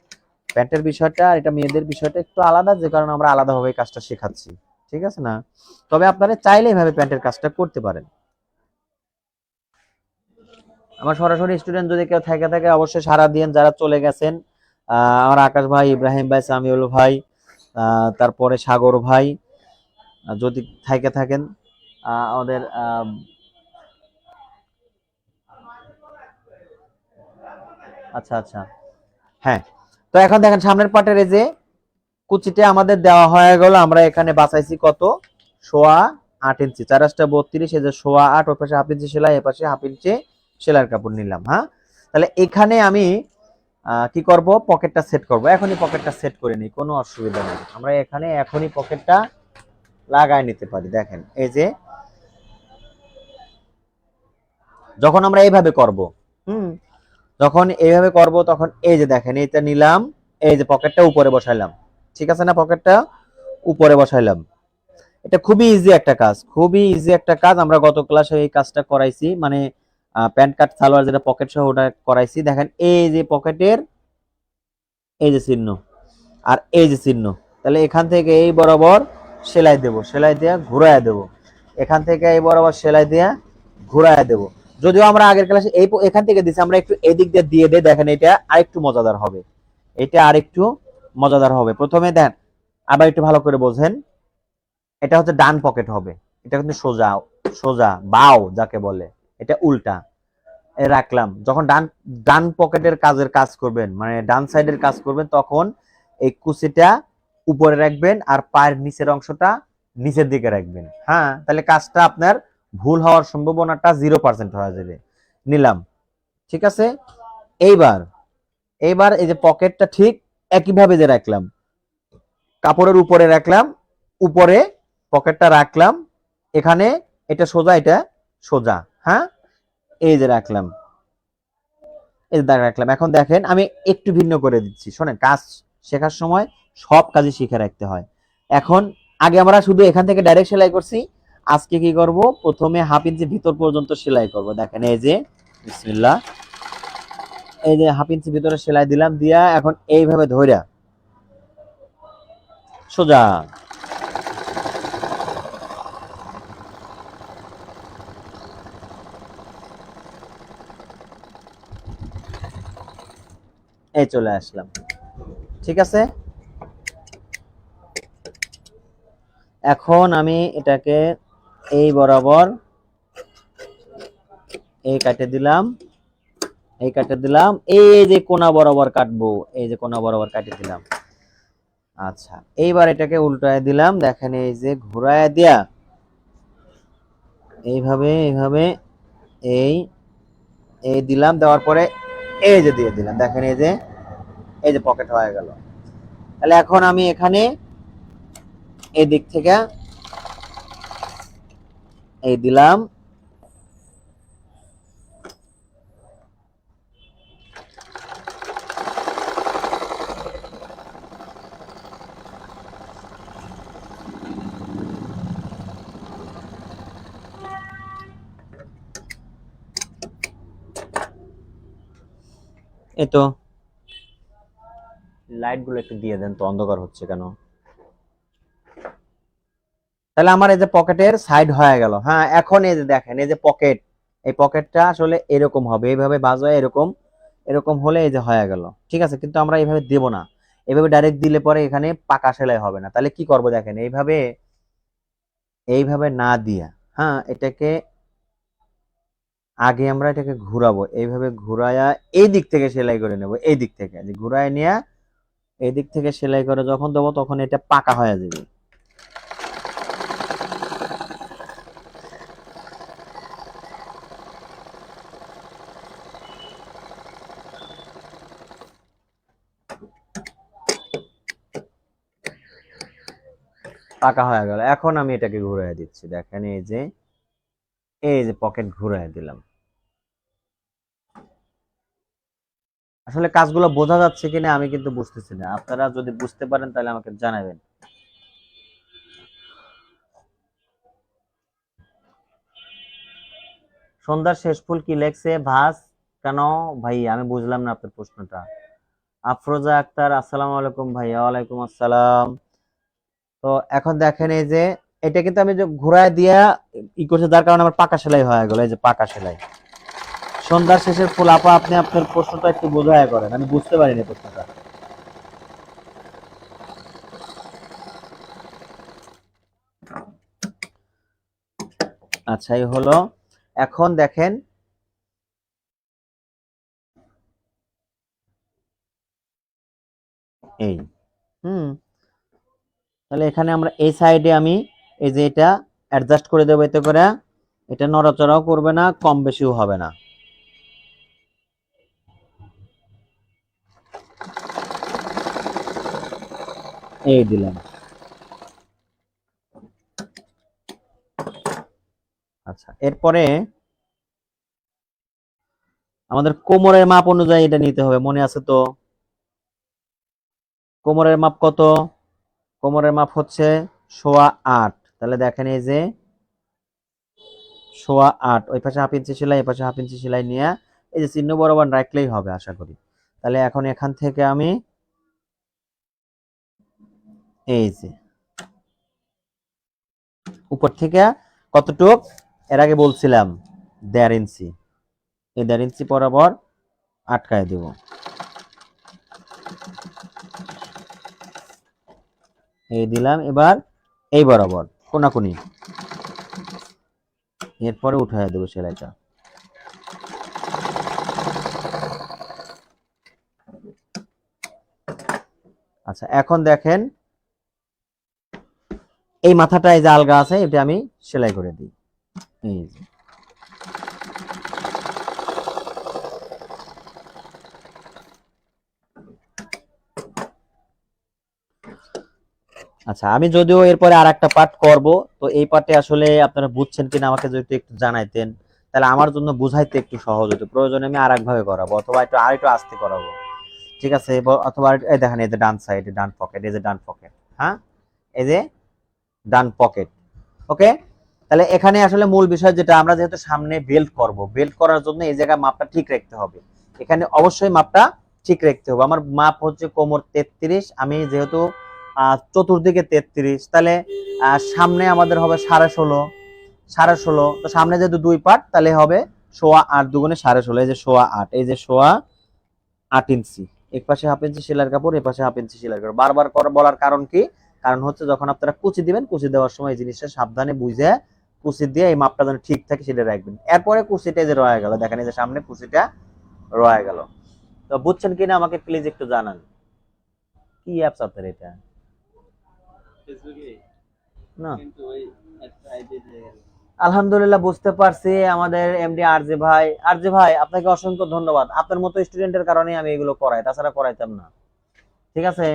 প্যান্টের বিষয়টা, এটা মেয়েদের বিষয়টা একটু আলাদা, যে কারণে আমরা আলাদাভাবে কাজটা শেখাচ্ছি। ঠিক আছে না, তবে আপনারা চাইলে এইভাবে প্যান্টের কাজটা করতে পারেন। আমার সরাসরি স্টুডেন্ট যদি কেউ থাকে অবশ্যই সারা দিন, যারা চলে গেছেন আমার আকাশ ভাই, ইব্রাহিম ভাই, সামিউল ভাই, তারপরে সাগর ভাই, যদি থাকেন আমাদের আচ্ছা আচ্ছা, হ্যাঁ। তো এখন দেখেন সামনের পাটের এই যে কুচিটা আমাদের দেওয়া হয়ে গেল, আমরা এখানে বাছাইছি কত 8.25 ইঞ্চি, 4 8 32, এই যে 8.25, ওই পাশে হাফ ইঞ্চি সেলাই, এ পাশে হাফ ইঞ্চি সেলাইয়ের কাপড় নিলাম। হ্যাঁ, তাহলে এখানে আমি কি করব, পকেটটা সেট করব। এখনই পকেটটা সেট করে নিই, কোনো অসুবিধা নেই, আমরা এখানে এখনই পকেটটা লাগাই নিতে পারি। দেখেন এই যে যখন আমরা এইভাবে করব, হুম, যখন এইভাবে করব তখন এই যে দেখেন এটা নিলাম, এই যে পকেটটা উপরে বসাইলাম। ঠিক আছে না, পকেটটা উপরে বসাইলাম। এটা খুবই ইজি একটা কাজ, খুবই ইজি একটা কাজ। আমরা গত ক্লাসে এই কাজটা করাইছি, মানে প্যান্ট কাট সালোয়ার যেটা পকেট সহ ওটা করাইছি। দেখেন এই যে পকেটের এই যে চিহ্ন আর এই যে চিহ্ন, তাহলে এখান থেকে এই বরাবর সেলাই দেব, সেলাই দিয়ে ঘুরাইয়া দেব, এখান থেকে এই বরাবর সেলাই দিয়ে ঘুরাইয়া দেব। যদিও আমরা আগের ক্লাসে এই এখান থেকে দিছি, আমরা একটু এদিক দিয়ে দেই। দেখেন এটা আরেকটু মজাদার হবে, এটা আরেকটু মজাদার হবে। প্রথমে দেন, আবার একটু ভালো করে বোঝেন, এটা হচ্ছে ডান পকেট হবে, এটা কিন্তু সোজা, সোজা বাও যাকে বলে, এটা উল্টা রাখলাম। যখন ডান ডান পকেটের কাজ করবেন, মানে ডান সাইডের কাজ করবেন, তখন এই কুচিটা উপরে রাখবেন আর পায়ের নিচের অংশটা নিচের দিকে রাখবেন। হ্যাঁ, তাহলে কাজটা আপনার ভুল হওয়ার সম্ভাবনাটা 0% হয়ে যাবে। নিলাম, ঠিক আছে। এইবার এইবার এই যে পকেটটা ঠিক একইভাবে যে রাখলাম, কাপড়ের উপরে রাখলাম, উপরে পকেটটা রাখলাম, এখানে এটা সোজা, এটা সোজা। হ্যাঁ, এই যে রাখলাম, এই যে রাখলাম। এখন দেখেন আমি একটু ভিন্ন করে দিচ্ছি, শোনেন, কাজ শেখার সময় সব কাজই শিখে রাখতে হয়। এখন আগে আমরা শুধু এখান থেকে ডাইরেক্ট সেলাই করছি, আজকে কি করব, প্রথমে হাফ ইঞ্চি ভিতর পর্যন্ত সেলাই করব। দেখেন এই যে বিসমিল্লাহ, এই যে হাফ ইঞ্চি ভিতরে সেলাই দিলাম, দিয়া এখন এইভাবে ধইরা সোজা এই চলে আসলাম। ঠিক আছে, এখন আমি এটাকে এই বরাবর এই কাটে দিলাম, এই কাটে দিলাম, এই যে কোনা বরাবর কাটবো, এই যে কোনা বরাবর কাটে দিলাম। আচ্ছা, এইবার এটাকে উল্টায় দিলাম, দেখেন এই যে ঘুরায় দিয়া এইভাবে এইভাবে এই এই দিলাম, দেওয়ার পরে এই যে দিয়ে দিলাম, দেখেন এই যে পকেট হয়ে গেল। তাহলে এখন আমি এখানে এই দিক থেকে এই দিলাম, এই তো লাইট গুলো একটু দিয়ে দেন তো, অন্ধকার হচ্ছে কেন। তাহলে আমার এই যে পকেটের সাইড হয়ে গেল। হ্যাঁ, এখন এই যে দেখেন এই যে পকেট, এই পকেটটা আসলে এরকম হবে, এইভাবে বাজ হয় এরকম, এরকম হলে এই যে হয়ে গেল। ঠিক আছে, কিন্তু আমরা এইভাবে দেব না, এইভাবে ডাইরেক্ট দিলে পরে এখানে পাকা সেলাই হবে না। তাহলে কি করব দেখেন, এইভাবে এইভাবে না দিয়া, হ্যাঁ, এটাকে আগে আমরা এটাকে ঘুরাবো, এইভাবে ঘুরায়া এই দিক থেকে সেলাই করে নেব, এই দিক থেকে যে ঘুরায় নিয়ে এই দিক থেকে সেলাই করে যখন দেবো তখন এটা পাকা হয়ে যাবে। পাকা হয়ে গেল। এখন আমি এটাকে ঘুরাই দিচ্ছি, দেখেন এই যে পকেট ঘুরাই দিলাম। আসলে কাজগুলো বোঝা যাচ্ছে কিনা আমি কিন্তু বুঝতেছি না, আপনারা যদি বুঝতে পারেন তাহলে আমাকে জানাবেন। সন্ধ্যার শেষ ফুল কি লেখছে ভাস কেন? ভাই আমি বুঝলাম না আপনার প্রশ্নটা। আফরোজা আক্তার, আসসালামু আলাইকুম ভাইয়া। ওয়ালাইকুম আসসালাম। তো এখন দেখেন এই যে এটা কিন্তু আমি যে ঘুরায় দিয়া করছে, যার কারণে আমার পাকা সেলাই হয়ে গেল, এই যে পাকা সেলাই। সন্ধ্যার শেষের ফুল আপা, আপনি আপনার প্রশ্নটা একটু বোঝায় করেন, আমি বুঝতে পারিনি প্রশ্নটা। আচ্ছা, এই হলো। এখন দেখেন এই হুম তাহলে এখানে আমরা এই সাইডে আমি এই যে এটা অ্যাডজাস্ট করে দেবো, এতে করে এটা নড়াচড়াও করবে না, কম বেশিও হবে না। এই দিলাম। আচ্ছা, এরপরে আমাদের কোমরের মাপ অনুযায়ী এটা নিতে হবে, মনে আছে তো? কোমরের মাপ কত? কোমরের মাপ হচ্ছে 8.25। তাহলে দেখেন এই যে 8.25, ওই পাশে হাফ ইঞ্চি সেলাই, এই পাশে হাফ ইঞ্চি সেলাই নিয়ে এই যে চিহ্ন বরাবর রাখলেই হবে আশা করি। তাহলে এখন এখান থেকে আমি এই যে উপর থেকে কতটুক, এর আগে বলছিলাম 1.5 ইঞ্চি, এই 1.5 ইঞ্চি বরাবর আটকায় দেব। এই দিলাম, এবার এই বরাবর কোনাকুনি, এরপরে উঠায় দেবো সেলাইটা। আচ্ছা, এখন দেখেন এই মাথাটা এই যে আলগা আছে, এটা আমি সেলাই করে দিই। এই যে আচ্ছা, আমি যদিও এরপরে আর একটা পার্ট করব, তো এই পার্টে আসলে আপনারা বুঝছেন কিনা আমাকে যদি একটু জানাইতেন, তাহলে আমার জন্য বুঝাইতে একটু সহজ হতো। প্রয়োজনে আমি আর একভাবে করাবো, অথবা একটু আস্তে করাবো। ঠিক আছে, অথবা এই দেখেন এই যে ডান সাইডে ডান পকেট, এই যে ডান পকেট, হ্যাঁ, এই যে ডান পকেট। ওকে, তাহলে এখানে আসলে মূল বিষয় যেটা, আমরা যেহেতু সামনে বেল্ট করব, বেল্ট করার জন্য এই জায়গায় মাপটা ঠিক রাখতে হবে। এখানে অবশ্যই মাপটা ঠিক রাখতে হবে। আমার মাপ হচ্ছে কোমর 33, আমি যেহেতু চতুর্দিকে 33, তাহলে সামনে আমাদের হবে 16.5, 16.5। তো সামনে যেহেতু 2 পার্ট, তাহলে হবে 8.25 দুগুণে 16.5, এই যে 8.25, এই যে 8.8 ইঞ্চি। এক পাশে হাফ ইঞ্চি সেলাইয়ের কাপড়, এই পাশে হাফ ইঞ্চি সেলাইয়ের কাপড়। বারবার করে বলার কারণ কি? কারণ হচ্ছে যখন আপনারা কুচি দিবেন, কুচি দেওয়ার সময় এই জিনিসটা সাবধানে বুঝে কুচি দিয়ে এই মাপটা যেন ঠিক থাকে সেটা রাখবেন। এরপরে কুচিটা যে রয়ে গেল, দেখেন এই যে সামনে কুচিটা রয়ে গেল। তো বুঝছেন কিনা আমাকে প্লিজ একটু জানান। কি অ্যাপস আপনার এটা? না, আলহামদুলিল্লাহ বুঝতে পারছি। আমাদের এমডি আরজে ভাই, আরজে ভাই আপনাকে অসংখ্য ধন্যবাদ। আপনার মতো স্টুডেন্টের কারণে আমি এগুলো করাই, তাছাড়া করাইতাম না। ঠিক আছে।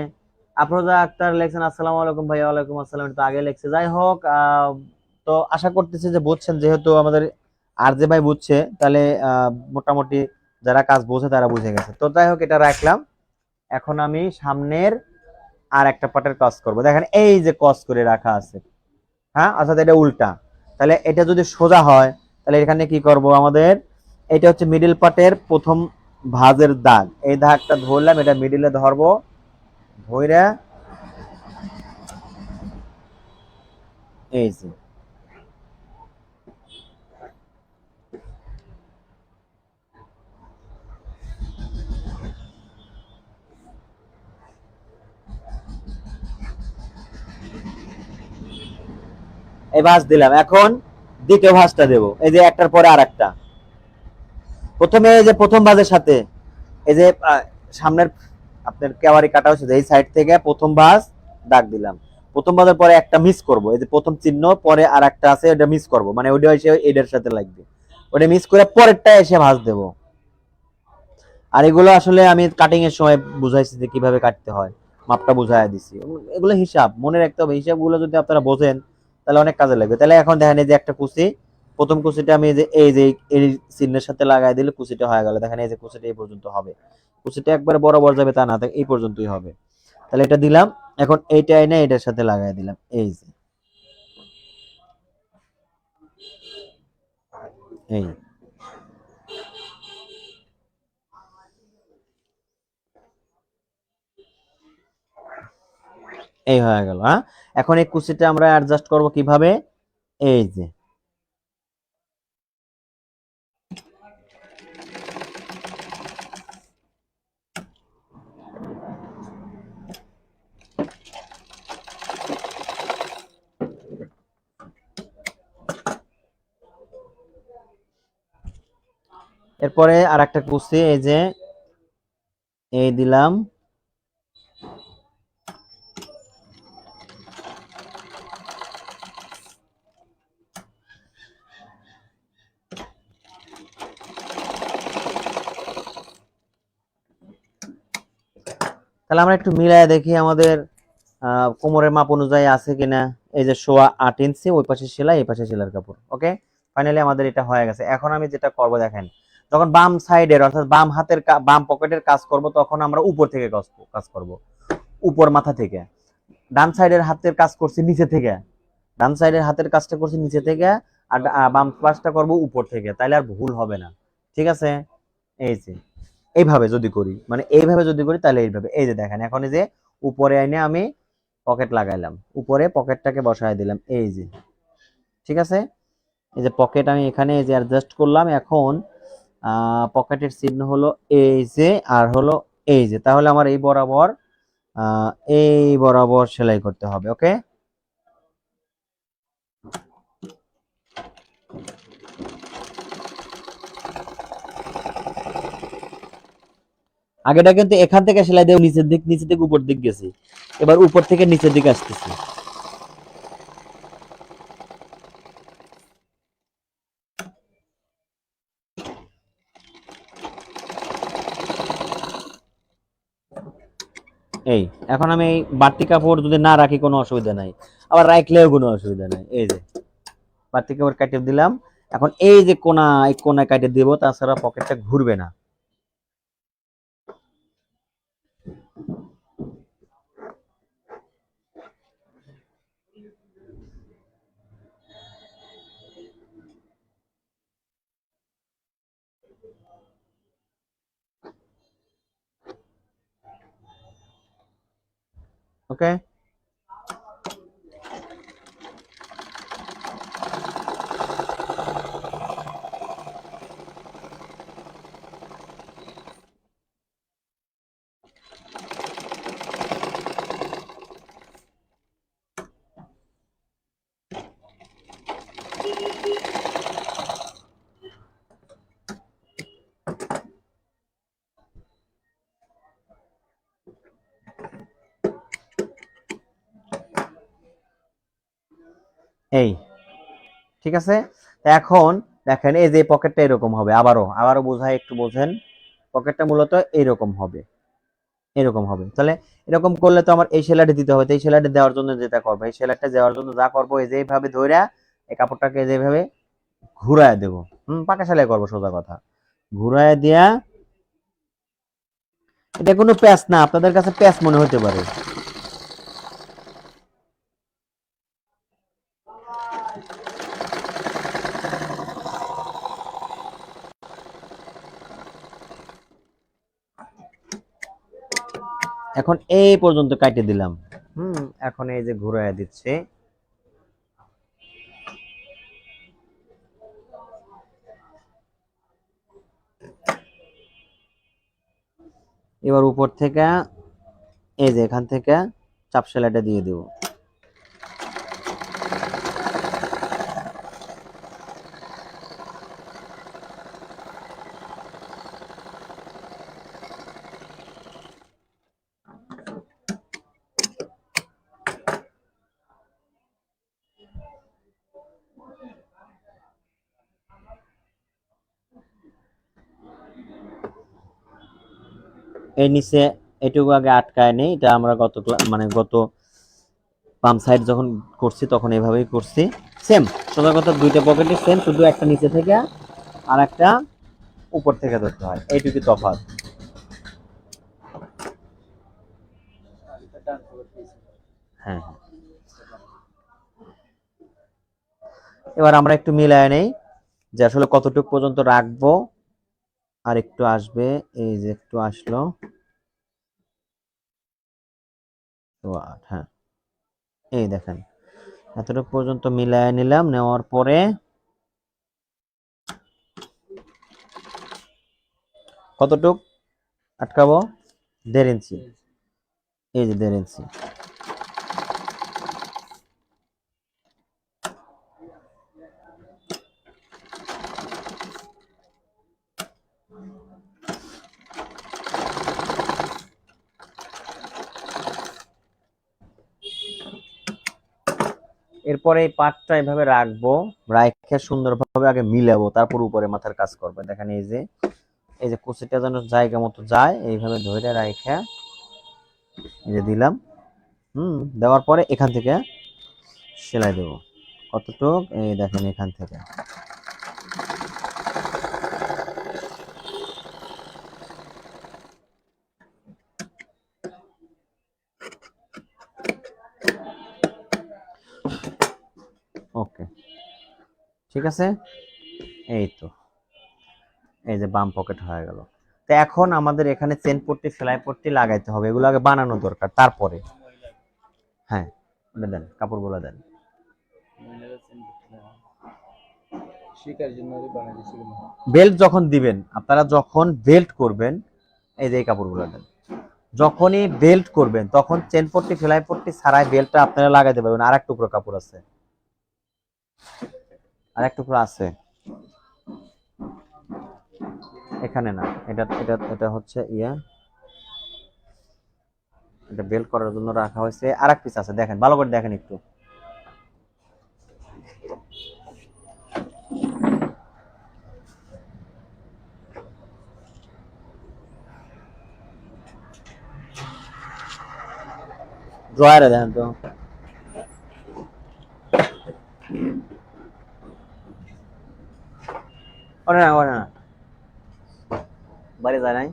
আফরোজা আক্তার লেখছেন আসসালামু আলাইকুম ভাইয়া। ওয়ালাইকুম আসসালাম, এটা তো আগে লেখছে। যাই হোক, তো আশা করতেছি যে বুঝছেন, যেহেতু আমাদের আরজে ভাই বুঝছে, তাহলে মোটামুটি যারা কাজ বোঝে তারা বুঝে গেছে। তো যাই হোক, এটা রাখলাম। এখন আমি সামনের আর একটা পার্টের কাজ করব। দেখেন এই যে কস করে রাখা আছে, হ্যাঁ, অর্থাৎ এটা উল্টা। তাহলে এটা যদি সোজা হয়, তাহলে এখানে কি করব আমাদের, এটা হচ্ছে মিডল পার্টের প্রথম ভাঁজের দাগ। এই দাগটা ধরলাম, এটা মিডিলে ধরবো, ধইরা এই যে এই ভাঁজ দিলাম। এখন দ্বিতীয় ভাঁজটা দেব, এই যে একটার পরে আর একটা। প্রথমে এই যে প্রথম ভাঁজের সাথে এই যে সামনের আপনার কেওয়ারি কাটা হচ্ছে, এই সাইড থেকে প্রথম ভাঁজ দাগ দিলাম। প্রথম ভাঁজের পরে একটা মিস করব, এই যে প্রথম চিহ্ন পরে আর একটা আছে, এটা মিস করব, মানে ওইটা এসে এটার সাথে লাগবে। ওটা মিস করে পরেরটা এসে ভাঁজ দেব। আর এগুলো আসলে আমি কাটিং এর সময় বুঝাইছি যে কিভাবে কাটতে হয়, মাপটা বুঝাই দিছি। এগুলো হিসাব মনে রাখতে হবে। হিসাবগুলো যদি আপনারা বোঝেন তাহলে অনেক কাজে লাগবে। তাহলে এখন দেখেন এই যে একটা কুচি, প্রথম কুচিটা আমি এই যে এই চিহ্নের সাথে লাগাই দিলে কুচিটা হয়ে গেল। দেখেন এই যে কুচিটা এই পর্যন্ত হবে। কুচিটা একবারে বরাবর যাবে তা না, এই পর্যন্তই হবে। তাহলে এটা দিলাম। এখন এইটা এনে এটার সাথে লাগাই দিলাম, এই যে এই এই হয়ে গেল। হ্যাঁ, এখন এই কুচিটা আমরা অ্যাডজাস্ট করব কিভাবে, এই যে এরপরে আর একটা কুচি এই যে এই দিলাম। তাহলে আমরা একটু মিলায় দেখি আমাদের কোমরের মাপ অনুযায়ী আছে কিনা। এই যে 8.25 ওই পাশে সেলাই, এই পাশে সেলার কাপড়। ওকে, ফাইনালি আমাদের এটা হয়ে গেছে। এখন আমি যেটা করব দেখেন, যখন বাম সাইডের অর্থাৎ বাম হাতের বাম পকেটের কাজ করব, তখন আমরা উপর থেকে কাজ করব, উপর মাথা থেকে। ডান সাইডের হাতের কাজ করছি নিচে থেকে, ডান সাইডের হাতের কাজটা করছি নিচে থেকে, আর বাম পাশটা করব উপর থেকে, তাইলে আর ভুল হবে না। ঠিক আছে। এই যে এইভাবে যদি করি, মানে এইভাবে যদি করি, তাহলে এইভাবে এই যে দেখেন, এখন এই যে উপরে এনে আমি পকেট লাগাইলাম, উপরে পকেটটাকে বসায় দিলাম, এই যে ঠিক আছে। এই যে পকেট আমি এখানে এই যে অ্যাডজাস্ট করলাম। এখন পকেটের চিহ্ন হলো এই যে, আর হলো এই যে, তাহলে আমার এই বরাবর আহ এই বরাবর সেলাই করতে হবে। ওকে, আগেটা কিন্তু এখান থেকে সেলাই দেব নিচের দিক, নিচের দিক উপর দিক গেছি, এবার উপর থেকে নিচের দিকে আসতেছি। এই এখন আমি এই বাড়তি কাপড় যদি না রাখি কোনো অসুবিধা নাই, আবার রাখলেও কোনো অসুবিধা নাই। এই যে বাড়তি কাপড় কাটে দিলাম। এখন এই যে কোনা, এই কোনায় কাটে দিব, তাছাড়া পকেটটা ঘুরবে না। ওকে, এই, ঠিক আছে। এখন দেখেন এই যে পকেটটা এরকম হবে, আবারও বোঝায়, একটু বোঝেন। পকেটটা মূলত এরকম হবে, এরকম হবে। তাহলে এরকম করলে তো আমার এই সেলাইটা দিতে হবে। তো এই সেলাইটা দেওয়ার জন্য যেটা করবো, এই সেলাইটা দেওয়ার জন্য যা করবো, এই যে এইভাবে ধইরা এই কাপড়টাকে যেভাবে ঘুরায় দেবো, পাকা সেলাই করবো, সোজা কথা। ঘুরায় দিয়া, এটা কোনো প্যাচ না, আপনাদের কাছে প্যাচ মনে হতে পারে। এখন এই পর্যন্ত কাটে দিলাম। এখন এই যে ঘুরায় দিচ্ছে, এবার উপর থেকে এই যে এখান থেকে চাপ সেলাইটা দিয়ে দেব। এই নিচে এটুকু আগে আটকায় নেই, এটা আমরা গত পাম্প সাইড যখন করছি তখন এভাবেই করছি। সেম সোজা কথা, দুইটা পকেটে সেম, শুধু একটা নিচে থেকে আর একটা উপর থেকে ধরতে হয়, এইটুকু তফাৎ। হ্যাঁ, এবার আমরা একটু মিলায় নেই যে আসলে কতটুকু পর্যন্ত রাখবো। আর একটু আসবে, এই যে একটু আসলো, তো হ্যাঁ, এই দেখেন এতটুকু পর্যন্ত মিলায় নিলাম। নেওয়ার পরে কতটুক আটকাবো, 1.5 ইঞ্চি, এই যে 1.5 ইঞ্চি। এরপরে এই পাটটা এভাবে রাখবো, রাখে সুন্দরভাবে আগে মিলাবো, তারপর উপরে মাথার কাজ করবো। দেখেন এই যে কুচিটা যেন জায়গা মতো যায়, এইভাবে ধরে রাখা, এই যে দিলাম। দেওয়ার পরে এখান থেকে সেলাই দেবো কতটুক, এই দেখেন এখান থেকে। ওকে, ঠিক আছে। এই তো, এই যে বাম পকেট হয়ে গেল। তো এখন আমাদের এখানে চেন পট্টি, সেলাই পট্টি লাগাইতে হবে, এগুলো আগে বানানো দরকার, তারপরে। হ্যাঁ, দেন কাপড়গুলো দেন। বেল্ট যখন দিবেন, আপনারা যখন বেল্ট করবেন, এই যে এই কাপড়গুলো দেন। যখনই বেল্ট করবেন তখন চেন পট্টি, সেলাই পট্টি ছাড়াই বেল্টটা আপনারা লাগাইতে পারবেন। আর এক টুকরো কাপড় আছে, আর এক টুকরো আছে এখানে, না এটা এটা এটা হচ্ছে এটা বেল্ট করার জন্য রাখা হয়েছে। আর এক পিস আছে, দেখেন ভালো করে দেখেন একটু। ড্রয়ারে দেখেন তো, না বাড়ি যায় নাই,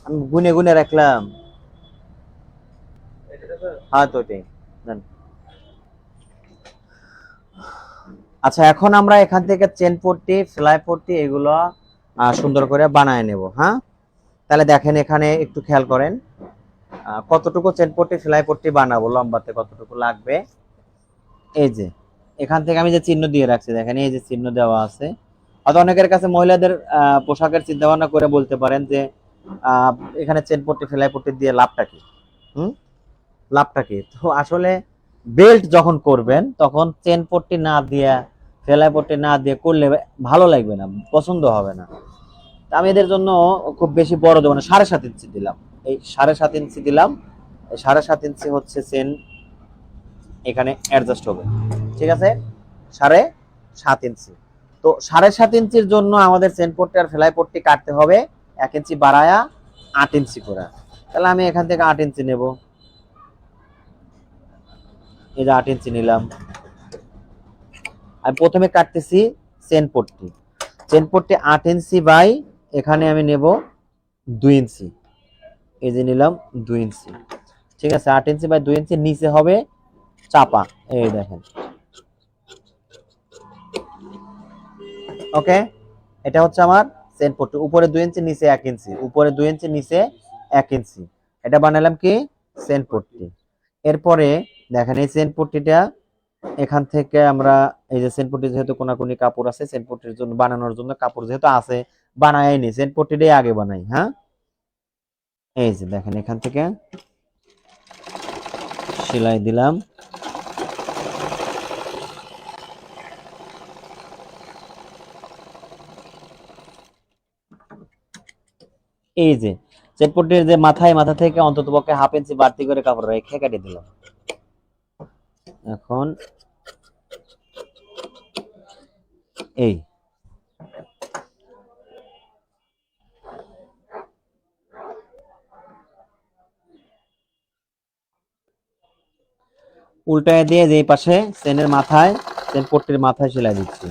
আমি গুনে গুনে রাখলাম। হ্যাঁ তো ওটাই দেন। আচ্ছা, এখন আমরা এখান থেকে চেন পট্টি, সেলাই পট্টি এগুলো সুন্দর করে বানায় নেব। হ্যাঁ, তাহলে দেখেন এখানে একটু খেয়াল করেন কতটুকু চেন পট্টি, সেলাই পট্টি বানাবো, লম্বাতে কতটুকু লাগবে। এই যে এখান থেকে আমি যে চিহ্ন দিয়ে রাখছি, দেখেন এই যে চিহ্ন দেওয়া আছে। হয়তো অনেকের কাছে মহিলাদের পোশাকের চিন্তা ভাবনা করে বলতে পারেন যে এখানে চেন পট্টি, সেলাই পট্টি দিয়ে লাভটা কি। লাভটা কি, তো আসলে বেল্ট যখন করবেন তখন চেন পট্টি না দিয়ে, সেলাই পট্টি না দিয়ে করলে ভালো লাগবে না, পছন্দ হবে না। আমি এদের জন্য খুব বেশি বড় দেবো না, 7.5 ইঞ্চি দিলাম। এই 7.5 ইঞ্চি দিলাম, এই 7.5 ইঞ্চি হচ্ছে চেন এখানে অ্যাডজাস্ট হবে, ঠিক আছে। 7.5 ইঞ্চি। তো 7.5 ইঞ্চির জন্য আমাদের চেন পট্টি আর ফেলাই পট্টি কাটতে হবে 1 ইঞ্চি বাড়ায়া 8 ইঞ্চি করে। তাহলে আমি এখান থেকে 8 ইঞ্চি নেব, এই যে 8 ইঞ্চি নিলাম। আমি প্রথমে কাটতেছি chain Patti. Chain Patti 8 inch by এখানে আমি নেব 2 ইঞ্চি, এই যে নিলাম 2 ইঞ্চি। ঠিক আছে, 8 ইঞ্চি বাই 2 ইঞ্চি, নিচে হবে চাপা, এই দেখেন। ওকে, এটা হচ্ছে আমার চেন পট্টি। উপরে 2 ইঞ্চি, নিচে 1 ইঞ্চি, উপরে 2 ইঞ্চি, নিচে 1 ইঞ্চি। এটা বানালাম কি চেন পট্টি। এরপরে দেখেন এই চেন পট্টিটা এখান থেকে আমরা এই যে চেন পট্টি যেহেতু কোনাকুনি কাপড় আছে, চেন পট্টির জন্য বানানোর জন্য কাপড় যেহেতু আছে, বানাই নি, চেন পট্টিটাই আগে বানাই। হ্যাঁ, এই যে দেখেন এখান থেকে সেলাই দিলাম। এই যে চেন পট্টির যে মাথা থেকে অন্তত পক্ষে 1/2 ইঞ্চি বাড়তি করে কাপড় রেখে কেটে দিলাম। এখন এই উল্টায় দিয়ে যে পাশে চেনের মাথায়, চেন পট্টির মাথায় সেলাই দিচ্ছি।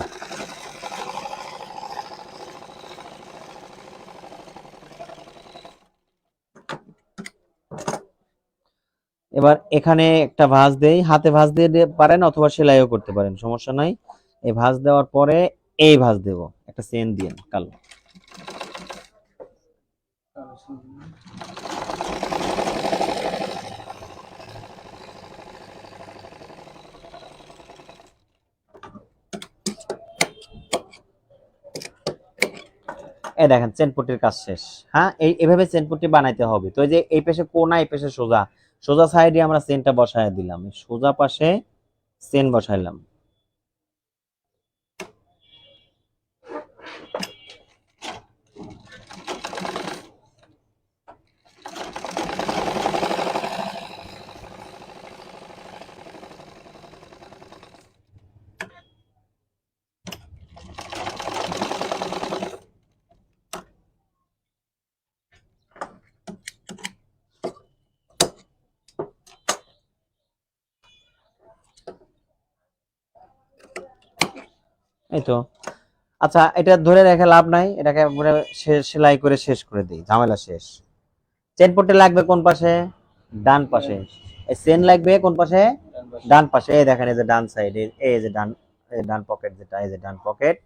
এবার এখানে একটা ভাঁজ দেই, হাতে ভাঁজ দিয়ে পারেন অথবা সেলাইও করতে পারেন, সমস্যা নাই। এই ভাঁজ দেওয়ার পরে এই ভাঁজ দেব একটা চেন দিয়ে কালো। এই দেখেন চেন পট্টির কাজ শেষ। হ্যাঁ, এইভাবে চেন পট্টি বানাইতে হবে। তো এই যে এই পাশে কোনা, এই পাশে সোজা, সোজা সাইডে আমরা চেনটা বসায় দিলাম, সোজা পাশে চেন বসাইলাম। এই তো। আচ্ছা, এটা ধরে রেখে লাভ নাই, এটাকে সেলাই করে শেষ করে দিই, ঝামেলা শেষ। চেন পট্টি লাগবে কোন পাশে? ডান পাশে। এই চেন লাগবে কোন পাশে? ডান পাশে। এই দেখেন এই যে ডান সাইডে, এই যে ডান পকেট, যেটা এই যে ডান পকেট।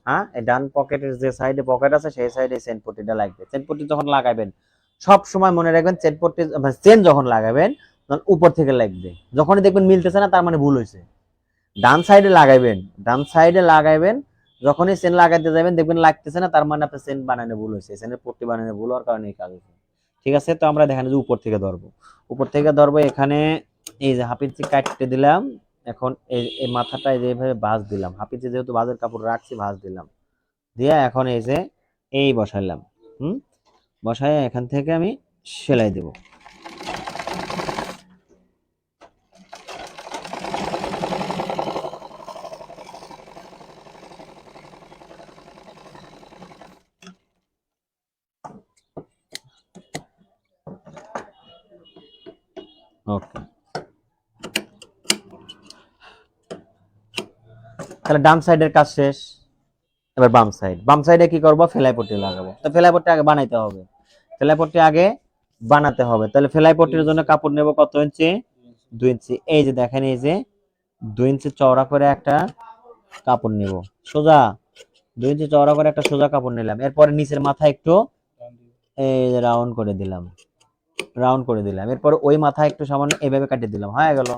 হ্যাঁ, এই ডান পকেটের যে সাইডে পকেট আছে সেই সাইডে চেন পট্টিটা লাগবে। চেন পট্টি যখন লাগাবেন সব সময় মনে রাখবেন, চেন পট্টি চেন যখন লাগাবেন তখন উপর থেকে লাগবে। যখনই দেখবেন মিলতেছে না, তার মানে ভুল হয়েছে। ডান সাইডে লাগাইবেন, ডান সাইডে লাগাইবেন। যখনই চেন লাগাইতে যাবেন দেখবেন লাগতেছে না, তার মানে আপনার চেন বানানো ভুল হয়েছে, চেনের পট্টি বানানো ভুল হওয়ার কারণে এই কাজ হয়েছে। ঠিক আছে, তো আমরা দেখেন যে উপর থেকে ধরবো, উপর থেকে ধরবো। এখানে এই যে 1/2 ইঞ্চি কাটতে দিলাম। এখন এই মাথাটা যেভাবে ভাঁজ দিলাম, 1/2 ইঞ্চি যেহেতু ভাঁজের কাপড় রাখছি, ভাঁজ দিলাম দিয়ে এখন এই যে এই বসাইলাম। বসায় এখান থেকে আমি সেলাই দেব। ওকে, তাহলে ডান সাইডের কাজ শেষ। এবার বাম সাইডে কি করবো? ফেলাই পট্টি লাগাবো। তো ফেলাই পট্টি আগে বানাইতে হবে, ফেলাই পট্টি আগে বানাতে হবে। তাহলে ফেলাই পট্টির জন্য কাপড় নেব কত ইঞ্চি? 2 ইঞ্চি। এই যে দেখেন এই যে 2 ইঞ্চি চওড়া করে একটা কাপড় নেব, সোজা 2 ইঞ্চি চওড়া করে একটা সোজা কাপড় নিলাম। এরপরে নিচের মাথা একটু এই রাউন্ড করে দিলাম, রাউন্ড করে দিলাম। এরপরে ওই মাথা একটু সামান্য এইভাবে কাটিয়ে দিলাম, হয়ে গেল।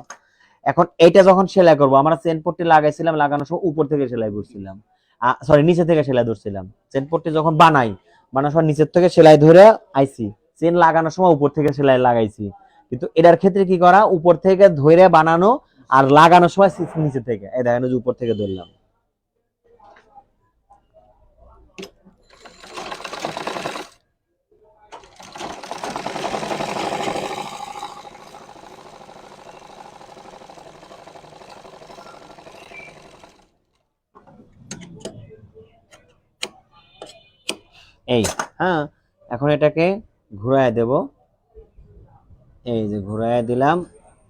এখন এইটা যখন সেলাই করবো, আমরা চেন পট্টি লাগাইছিলাম, লাগানোর সময় উপর থেকে সেলাই করছিলাম, সরি নিচে থেকে সেলাই ধরছিলাম। চেন পট্টি যখন বানানোর সময় নিচের থেকে সেলাই ধরে আইছি, চেন লাগানোর সময় উপর থেকে সেলাই লাগাইছি। কিন্তু এটার ক্ষেত্রে কি করা? উপর থেকে ধরে বানানো, আর লাগানোর সময় নিচে থেকে, এই দেখেন যে উপর থেকে ধরলাম। এই, হ্যাঁ, এখন এটাকে ঘুরায় দেব। এই যে ঘুরায় দিলাম,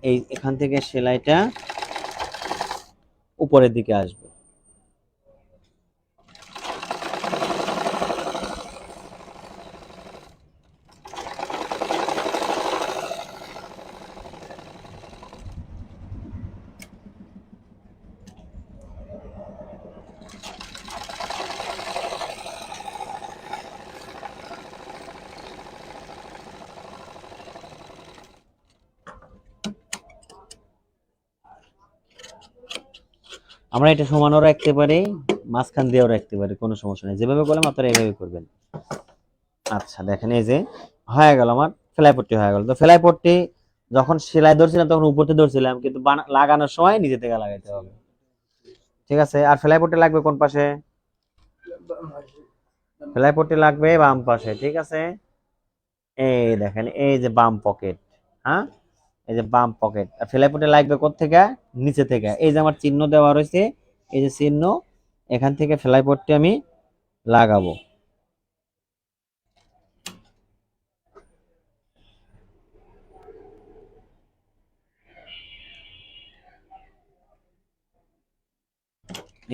এই এখান থেকে সেলাইটা উপরের দিকে আসবে। আমরা এটা সমানও রাখতে পারি, মাঝখান দিয়েও রাখতে পারি, কোনো সমস্যা নেই। যেভাবে করলাম আপনারা এভাবে করবেন। আচ্ছা দেখেন, এই যে হয়ে গেল, আমার সেলাই পট্টি হয়ে গেল। তো সেলাই পট্টি যখন সেলাই ধরছিলাম তখন উপরতে ধরছিলাম, কিন্তু লাগানোর সময় নিচে থেকে লাগাইতে হবে। ঠিক আছে। আর সেলাই পট্টি লাগবে কোন পাশে? সেলাই পট্টি লাগবে বাম পাশে। ঠিক আছে। এই দেখেন, এই যে বাম পকেট, হ্যাঁ, এই যে বাম পকেট। আর সেলাই পট্টি লাগবে কোত্থেকে? নিচে থেকে। এই যে আমার চিহ্ন দেওয়া রয়েছে, এই যে চিহ্ন, এখান থেকে সেলাই পট্টি আমি লাগাবো।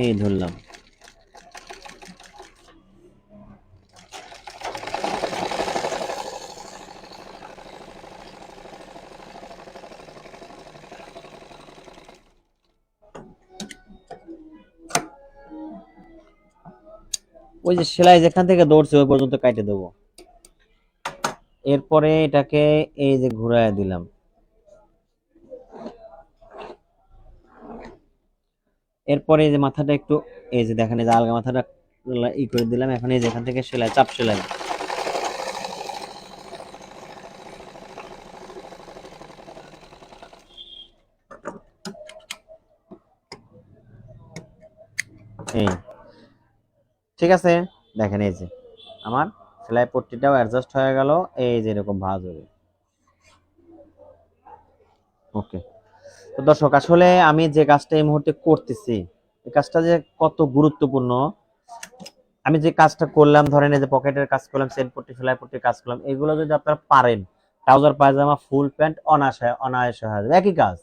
এই ধরলাম। ওই যে সেলাই যেখান থেকে ধরছে ওই পর্যন্ত কাটে দেবো। এরপরে এটাকে এই যে ঘুরায় দিলাম। এরপরে এই যে মাথাটা একটু, এই যে দেখেন, এই যে আলগা মাথাটা ই করে দিলাম। এখন এই যে এখান থেকে সেলাই, চাপ সেলাই। এই, ঠিক আছে। দেখেন, এই যে আমার সেলাই পট্টিটাও অ্যাডজাস্ট হয়ে গেল। এই যে এরকম ভাঁজ হবে। ওকে। তো দর্শক, আসলে আমি যে কাজটা এই মুহূর্তে করতেছি, এই কাজটা যে কত গুরুত্বপূর্ণ। আমি যে কাজটা করলাম, ধরেন এই যে পকেটের কাজ করলাম, চেন পট্টি, সেলাই পট্টির কাজ করলাম, এগুলো যদি আপনারা পারেন, ট্রাউজার পায়জামা, ফুল প্যান্ট অনায়াসে অনায়াসে হয়ে যাবে। একই কাজ,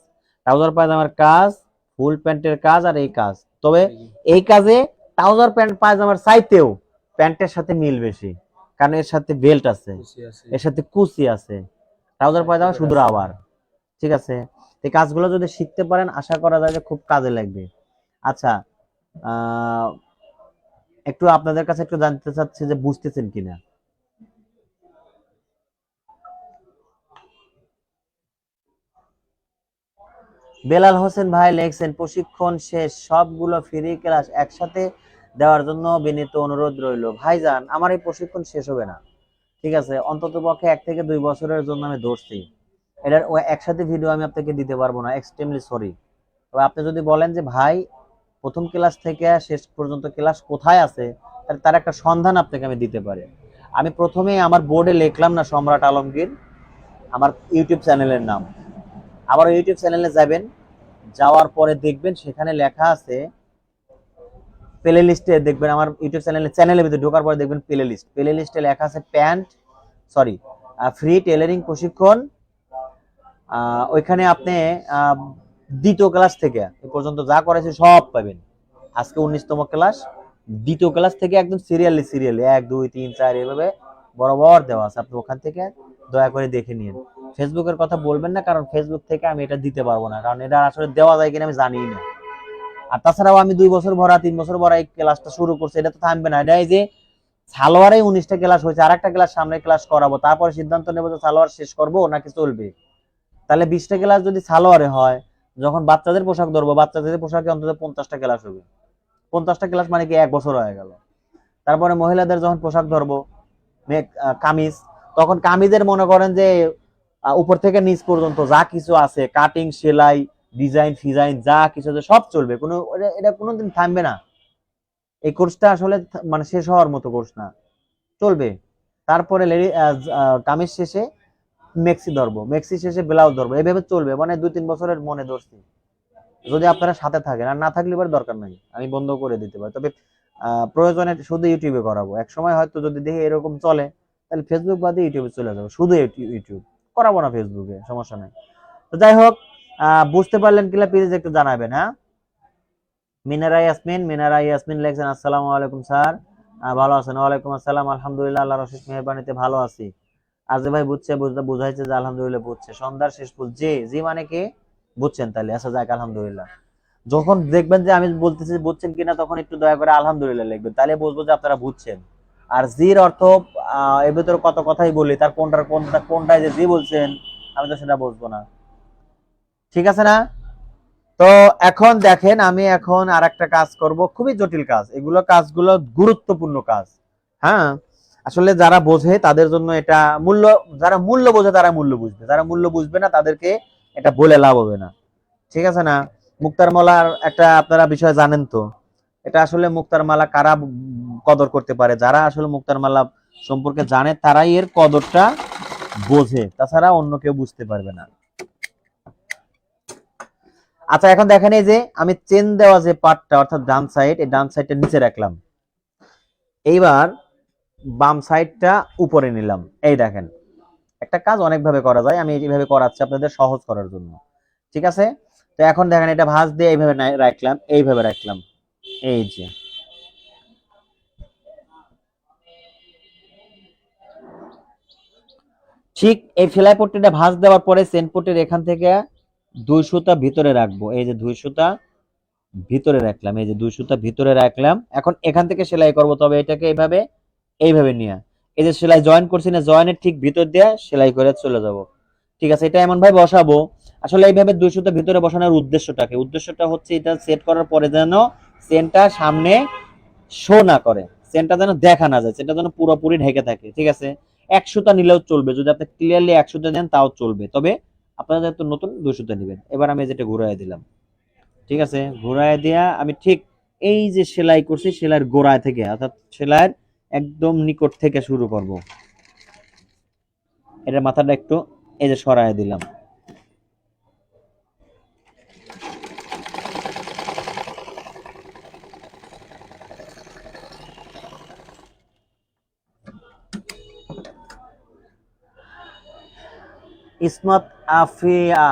ট্রাউজার পায়জামার কাজ, ফুল প্যান্টের কাজ আর এই কাজ। তবে এই কাজে ট্রাউজার প্যান্ট পায়জামার চাইতেও প্যান্টের সাথে মিল বেশি, কারণ এর সাথে বেল্ট আছে, এর সাথে কুচি আছে। ট্রাউজার পায়জামা শুধু আবার, ঠিক আছে। এই কাজগুলো যদি শিখতে পারেন, আশা করা যায় যে খুব কাজে লাগবে। আচ্ছা, আহ একটু আপনাদের কাছে একটু জানতে চাচ্ছি যে বুঝতেছেন কিনা। বেলাল হোসেন ভাই লিখছেন, প্রশিক্ষণ শেষ, সবগুলো ফ্রি ক্লাস একসাথে দেওয়ার জন্য বিনীত অনুরোধ রইল। ভাইজান, আমার এই প্রশিক্ষণ শেষ হবে না, ঠিক আছে। অন্তত পক্ষে 1 থেকে 2 বছরের জন্য আমি ধরছি। এটার একসাথে ভিডিও আমি আপনাকে দিতে পারবো না, এক্সট্রিমলি সরি। তবে আপনি যদি বলেন যে ভাই প্রথম ক্লাস থেকে শেষ পর্যন্ত ক্লাস কোথায় আছে, তার একটা সন্ধান আপনাকে আমি দিতে পারি। আমি প্রথমেই আমার বোর্ডে লিখলাম না সম্রাট আলমগীর, আমার ইউটিউব চ্যানেলের নাম। আবার ইউটিউব চ্যানেলে যাবেন, যাওয়ার পরে দেখবেন সেখানে লেখা আছে প্লে লিস্টে, দেখবেন আমার ইউটিউব চ্যানেলের ভিতরে ঢোকার পরে দেখবেন প্লে লিস্টে লেখা আছে প্যান্ট, সরি, ফ্রি টেলারিং প্রশিক্ষণ। ওইখানে আপনি দ্বিতীয় ক্লাস থেকে এ পর্যন্ত যা করেছে সব পাবেন। আজকে 19তম ক্লাস, দ্বিতীয় ক্লাস থেকে একদম সিরিয়ালি 1 2 3 4 এভাবে বরাবর দেওয়া আছে। আপনি ওখান থেকে দয়া করে দেখে নিন। ফেসবুকের কথা বলবেন না, কারণ ফেসবুক থেকে আমি এটা দিতে পারবো না, কারণ এটা আসলে দেওয়া যায় কিনা আমি জানি না। আর তাছাড়াও আমি 2 বছর ভরা 3 বছর ভরা এই ক্লাসটা শুরু করছি, এটা তো থামবে না। এটা এই যে সালোয়ারে 19টা ক্লাস হয়েছে, আর একটা ক্লাস সামনে ক্লাস করাবো, তারপরে সিদ্ধান্ত নেবো যে সালোয়ার শেষ করবো নাকি চলবে। তাহলে 20টা ক্লাস যদি সালোয়ারে হয়, যখন বাচ্চাদের পোশাক ধরবো, বাচ্চাদের পোশাকে অন্তত 50টা ক্লাস হবে। 50টা ক্লাস মানে কি 1 বছর হয়ে গেল। তারপরে মহিলাদের যখন পোশাক ধরবো, কামিজ, তখন কামিজের মনে করেন যে উপর থেকে নিচ পর্যন্ত যা কিছু আছে, কাটিং, সেলাই, ডিজাইন ফিজাইন যা কিছু আছে সব চলবে। কোনো এটা কোনোদিন থামবে না। এই কোর্সটা আসলে মানে শেষ হওয়ার মতো কোর্স না, চলবে। তারপরে কামিজ শেষে মেক্সি ধরবো, মেক্সি শেষে ব্লাউজ ধরবো, এভাবে চলবে। মানে 2 3 বছরের মনে ধরছি, যদি আপনারা সাথে থাকেন। আর না থাকলে এবার দরকার নাই, আমি বন্ধ করে দিতে পারি। তবে প্রয়োজনে শুধু ইউটিউবে করাবো। এক সময় হয়তো যদি দেখি এরকম চলে, তাহলে ফেসবুক বাদে ইউটিউবে চলে যাবো, শুধু ইউটিউব করাবো না, ফেসবুকে সমস্যা নাই। তো যাই হোক, বুঝতে পারলেন কিনা প্লিজ একটু জানাবেন। হ্যাঁ, মিনারা ইয়াসমিন লেখছেন, আসসালামু আলাইকুম স্যার, ভালো আছেন? ওয়ালাইকুম আসসালাম, আলহামদুলিল্লাহ, আল্লাহর অশেষ মেহেরবানিতে ভালো আছি। আজ ভাই বুঝছে, বুঝাইছে যে আলহামদুলিল্লাহ বুঝছে। সন্ধ্যার শেষ ফুল, জি জি মানে কি বুঝছেন তাহলে? আচ্ছা যাক, আলহামদুলিল্লাহ। যখন দেখবেন যে আমি বলতেছি বুঝছেন কিনা, তখন একটু দয়া করে আলহামদুলিল্লাহ লিখবেন, তাহলে বুঝবো যে আপনারা বুঝছেন। আর জির অর্থ এর ভিতরে কত কথাই বলি, তার কোনটায় যে জি বলছেন আমি তো সেটা বুঝবো না। ঠিক আছে না? তো এখন দেখেন, আমি এখন আর একটা কাজ করব, খুবই জটিল কাজ, এগুলো কাজগুলো গুরুত্বপূর্ণ কাজ। হ্যাঁ, আসলে যারা বোঝে তাদের জন্য এটা মূল্য, যারা মূল্য বোঝে তারা মূল্য বুঝবে, যারা মূল্য বুঝবে না তাদেরকে এটা বলে লাভ হবে না। ঠিক আছে না? মুক্তার মালার একটা আপনারা বিষয় জানেন তো, এটা আসলে মুক্তার মালা কারা কদর করতে পারে? যারা আসলে মুক্তার মালা সম্পর্কে জানে তারাই এর কদরটা বোঝে, তাছাড়া অন্য কেউ বুঝতে পারবে না। আচ্ছা এখন দেখেন, এই যে আমি চেন দেওয়া যে পার্টটা অর্থাৎ ডান সাইড, এই ডান সাইডটা নিচে রাখলাম, এইবার বাম সাইডটা উপরে নিলাম। এই দেখেন, একটা কাজ অনেকভাবে করা যায়, আমি এইভাবে করাচ্ছি আপনাদের সহজ করার জন্য। ঠিক আছে? তো এখন দেখেন, এটা ভাঁজ দিয়ে এইভাবে রাখলাম, এইভাবে রাখলাম, এই যে ঠিক এই সেলাই পট্টিটা ভাঁজ দেওয়ার পরে চেন পট্টির এখান থেকে 2 সুতা ভিতরে রাখবো। এই যে 2 সুতা ভিতরে রাখলাম, এই যে 2 সুতা ভিতরে রাখলাম। এখন এখান থেকে সেলাই করব, তবে এটাকে এইভাবে এইভাবে নিয়ে, এই যে সেলাই জয়েন করছি না, জয়েনের ঠিক ভিতর দিয়ে সেলাই করে চলে যাব। ঠিক আছে? এটা এমন ভাবে বসাবো, আসলে এইভাবে 2 সুতা ভিতরে বসানোর উদ্দেশ্যটা হচ্ছে এটা সেট করার পরে যেন চেনটা সামনে শো না করে, চেনটা যেন দেখা না যায়, চেনটা যেন পুরোপুরি ঢেকে থাকে। ঠিক আছে? 1 সুতা নিলেও চলবে, যদি আপনি ক্লিয়ারলি 1 সুতা দেন তাও চলবে, তবে আপনারা যেহেতু নতুন 2 সুতা নেবেন। এবার আমি যেটা ঘুরাই দিলাম, ঠিক আছে? ঘুরায় দিয়া আমি ঠিক এই যে সেলাই করছি, সেলাইয়ের গোড়ায় থেকে অর্থাৎ সেলাইয়ের একদম নিকট থেকে শুরু করব। এটার মাথাটা একটু এই যে সরায় দিলাম। ইসমত আফিয়া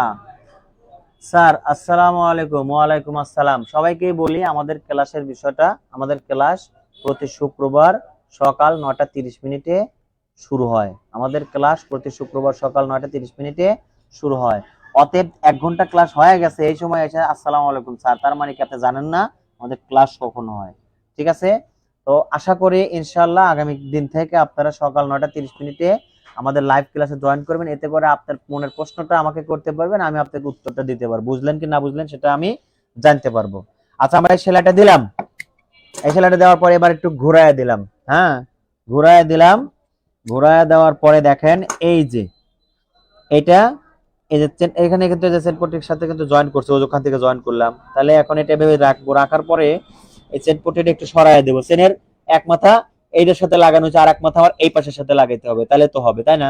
স্যার, আসসালামু আলাইকুম। ওয়ালাইকুম আসসালাম। সবাইকে বলি আমাদের ক্লাসের বিষয়টা, আমাদের ক্লাস প্রতি শুক্রবার সকাল 9টা 30 মিনিটে শুরু হয়। আমাদের ক্লাস প্রতি শুক্রবার সকাল 9টা 30 মিনিটে শুরু হয়। অতএব 1 ঘন্টা ক্লাস হয়ে গেছে, এই সময় এসে আসসালামু আলাইকুম স্যার, তার মানে কি আপনি জানেন না আমাদের ক্লাস কখন হয়? ঠিক আছে? তো আশা করি ইনশাল্লাহ আগামী দিন থেকে আপনারা সকাল 9টা 30 মিনিটে আমাদের লাইভ ক্লাসে জয়েন করবেন, এতে করে আপনার মনের প্রশ্নটা আমাকে করতে পারবেন, আমি আপনাকে উত্তরটা দিতে পারবো, বুঝলেন কি না বুঝলেন সেটা আমি জানতে পারবো। আচ্ছা, আমরা এই সেলাইটা দিলাম, এই সেলাইটা দেওয়ার পরে এবার একটু ঘুরায় দিলাম। হ্যাঁ, ঘুরায় দিলাম। ঘুরায় দেওয়ার পরে দেখেন, এই যে এটা, এই যে এখানে কিন্তু এই যে সেট পট্টির সাথে কিন্তু জয়েন করছে, ওখান থেকে জয়েন করলাম, তাহলে এখন এটা এভাবে রাখবো। রাখার পরে এই সেট পট্টিটা একটু সরায় দেবো, চেনের এক মাথা এইটার সাথে লাগানো হচ্ছে, আর এক মাথা আমার এই পাশের সাথে লাগাইতে হবে, তাহলে তো হবে, তাই না?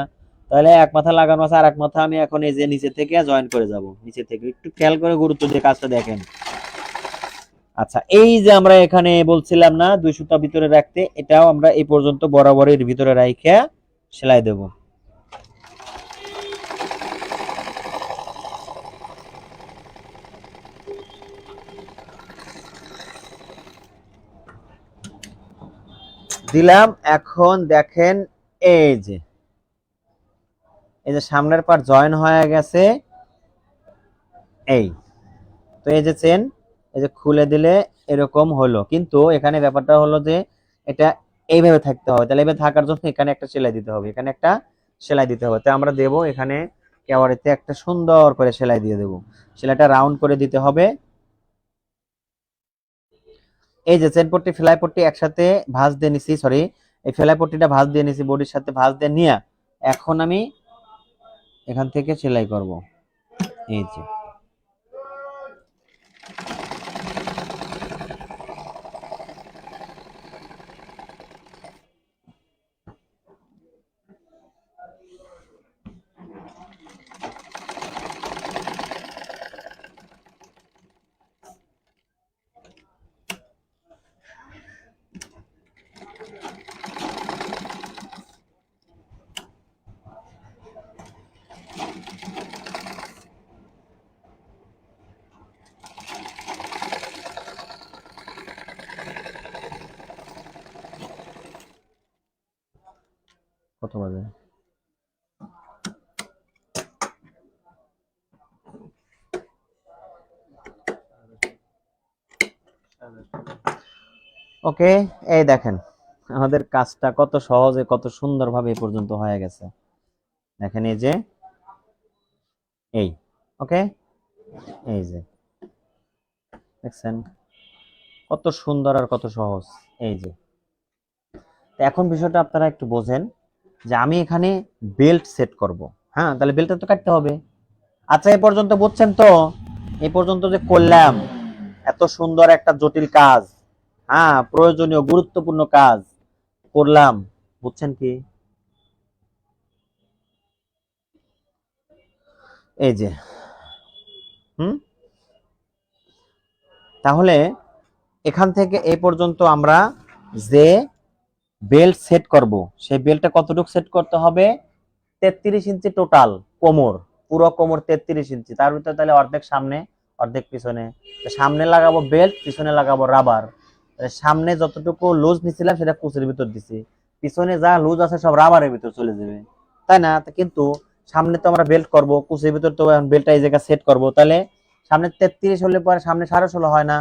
তাহলে এক মাথা লাগানো আছে, আর এক মাথা আমি এখন এই যে নিচে থেকে জয়েন করে যাব, নিচে থেকে একটু খেয়াল করে গুরুত্ব দিয়ে কাজটা দেখেন। আচ্ছা, এই যে আমরা এখানে বলছিলাম না 2 সুতা ভিতরে রাখতে, এটাও আমরা এই পর্যন্ত বরাবরের ভিতরে রাইখা সেলাই দেব। দিলাম। এখন দেখেন, এই যে এই যে সামনের পার্ট জয়েন হয়ে গেছে। এই তো এই যে চেন, এই যে খুলে দিলে এরকম হলো, কিন্তু এখানে ব্যাপারটা হলো যে এটা এইভাবে থাকতে হবে, তাহলে এইভাবে থাকার জন্য এখানে একটা সেলাই দিতে হবে, এখানে একটা সেলাই দিতে হবে। তো আমরা দেব এখানে কেওয়ারিতে একটা সুন্দর করে সেলাই দিয়ে দেব, সেলাইটা রাউন্ড করে দিতে হবে। এই যে চেন পট্টি ফেলাই পট্টি একসাথে ভাঁজ দিয়ে নিছি, সরি, এই ফেলাই পট্টিটা ভাঁজ দিয়ে নিছি, বডির সাথে ভাঁজ দিয়ে নিয়ে এখন আমি এখান থেকে সেলাই করব। এই যে কত বাজে? ওকে, এই দেখেন আমাদের কাজটা কত সহজে কত সুন্দরভাবে এ পর্যন্ত হয়ে গেছে। দেখেন এই যে এই, ওকে, এই যে দেখছেন কত সুন্দর আর কত সহজ। এই যে এখন বিষয়টা আপনারা একটু বোঝেন যে আমি এখানে বেল্ট সেট করব। হ্যাঁ, তাহলে বেল্টটা তো কাটতে হবে। আচ্ছা, এই পর্যন্ত বুঝছেন তো? এই পর্যন্ত যে করলাম এত সুন্দর একটা জটিল কাজ, হ্যাঁ, প্রয়োজনীয় গুরুত্বপূর্ণ কাজ করলাম, বুঝছেন কি? এই যে হুম, তাহলে এখান থেকে এই পর্যন্ত আমরা যে বেল্ট সেট করব, সেই বেল্টটা কতটুকু সেট করতে হবে? 33 ইঞ্চি টোটাল কোমর, পুরো কোমর 33 ইঞ্চি। তার ভিতরে তাহলে অর্ধেক সামনে অর্ধেক পিছনে। সামনে লাগাবো বেল্ট, পিছনে লাগাবো রাবার। সামনে যতটুকু লুজ নিছিলাম সেটা কুচির ভিতর দিছি, পিছনে যা লুজ আছে সব রাবারের ভিতর চলে যাবে, তাই না? কিন্তু সামনে তো আমরা বেল্ট করব, কুচির ভিতর তো বেল্টটা এই জায়গায় সেট করব, তাহলে সামনে 33 হলে পরে সামনে 16.5 হয় না?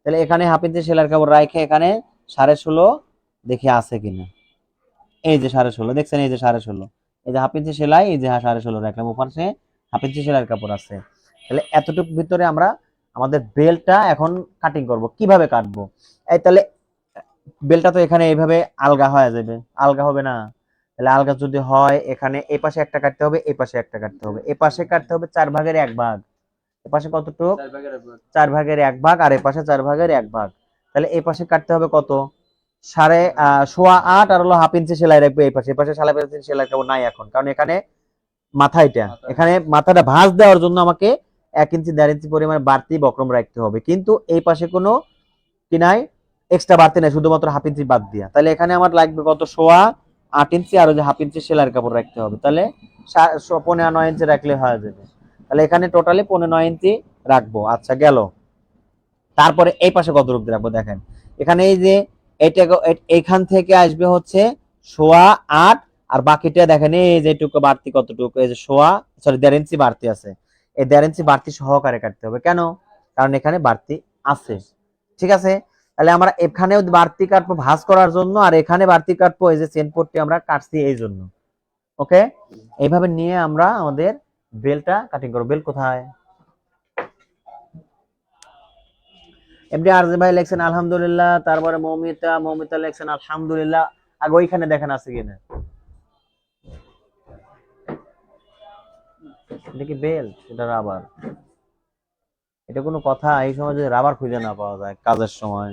তাহলে এখানে হাফ ইঞ্চি সেলাইয়ের কাপড় রাখে এখানে 16.5 দেখি আছে কিনা। এই যে 16.5 দেখছেন, এই যে 16.5, এই যে হাফ ইঞ্চি সেলাই, এই যে 16.5 রাখলাম, ওপাশে হাফ ইঞ্চি সেলাইয়ের কাপড় আছে। তাহলে এতটুকু ভিতরে আমরা আমাদের বেল্টটা এখন কাটিং করব। কিভাবে কাটবো? এই তাহলে বেল্টটা তো এখানে এইভাবে আলগা হয়ে যাবে, আলগা হবে না? তাহলে আলগা যদি হয় এখানে এই পাশে একটা কাটতে হবে, এই পাশে একটা কাটতে হবে, এই পাশে কাটতে হবে 4/1 ভাগ, এ পাশে কতটুক? 4/1 ভাগ, আর এই পাশে 4/1 ভাগ। তাহলে এই পাশে কাটতে হবে কত? 8.5 আর হলো হাফ ইঞ্চি সেলাই রাখবে এই পাশে, এই পাশে 5.5 সেলাই রাখবো নাই এখন, কারণ এখানে মাথাটা, এখানে মাথাটা ভাঁজ দেওয়ার জন্য আমাকে 1 ইঞ্চি 1.5 ইঞ্চি পরিমাণ বাড়তি বক্রম রাখতে হবে, কিন্তু এই পাশে কোনো কি নাই, এক্সট্রা বাড়তি নাই, শুধুমাত্র হাফ ইঞ্চি বাদ দিয়া। তাহলে এখানে আমার লাগবে কত? 8.5 ইঞ্চি আর ওই যে হাফ ইঞ্চি সেলাইয়ের কাপড় রাখতে হবে, তাহলে 9.5 ইঞ্চি রাখলে হয়ে যাবে। তাহলে এখানে টোটালি 9.5 ইঞ্চি রাখবো। আচ্ছা, গেল। তারপরে এই পাশে কত রূপ রাখবো দেখেন, এখানে এই যে এইটা এইখান থেকে আসবে হচ্ছে 8.5, আর বাকিটা দেখেন এই যে এটুকু বাড়তি কতটুকু, এই যে 1.5 ইঞ্চি বাড়তি আছে, এই 1.5 ইঞ্চি বাড়তি সহকারে কাটতে হবে। কেন? কারণ এখানে বাড়তি আছে। ঠিক আছে, তাহলে আমরা এখানেও বাড়তি কাটবো ভাঁজ করার জন্য, আর এখানে বাড়তি কাটবো এই যে চেন পট্টি আমরা কাটছি এই জন্য। ওকে, এইভাবে নিয়ে আমরা আমাদের বেলটা কাটিং করবো। বেল কোথায়? এমডি আরজে ভাই লেখছেন আলহামদুলিল্লাহ, তারপরে মৌমিতা লেখছেন আলহামদুলিল্লাহ। আগে ওইখানে দেখেন আছে কিনা। এটা কি বেল্ট? এটা রাবার? এটা কোনো কথা? এই সময় যদি রাবার খুঁজে না পাওয়া যায় কাজের সময়।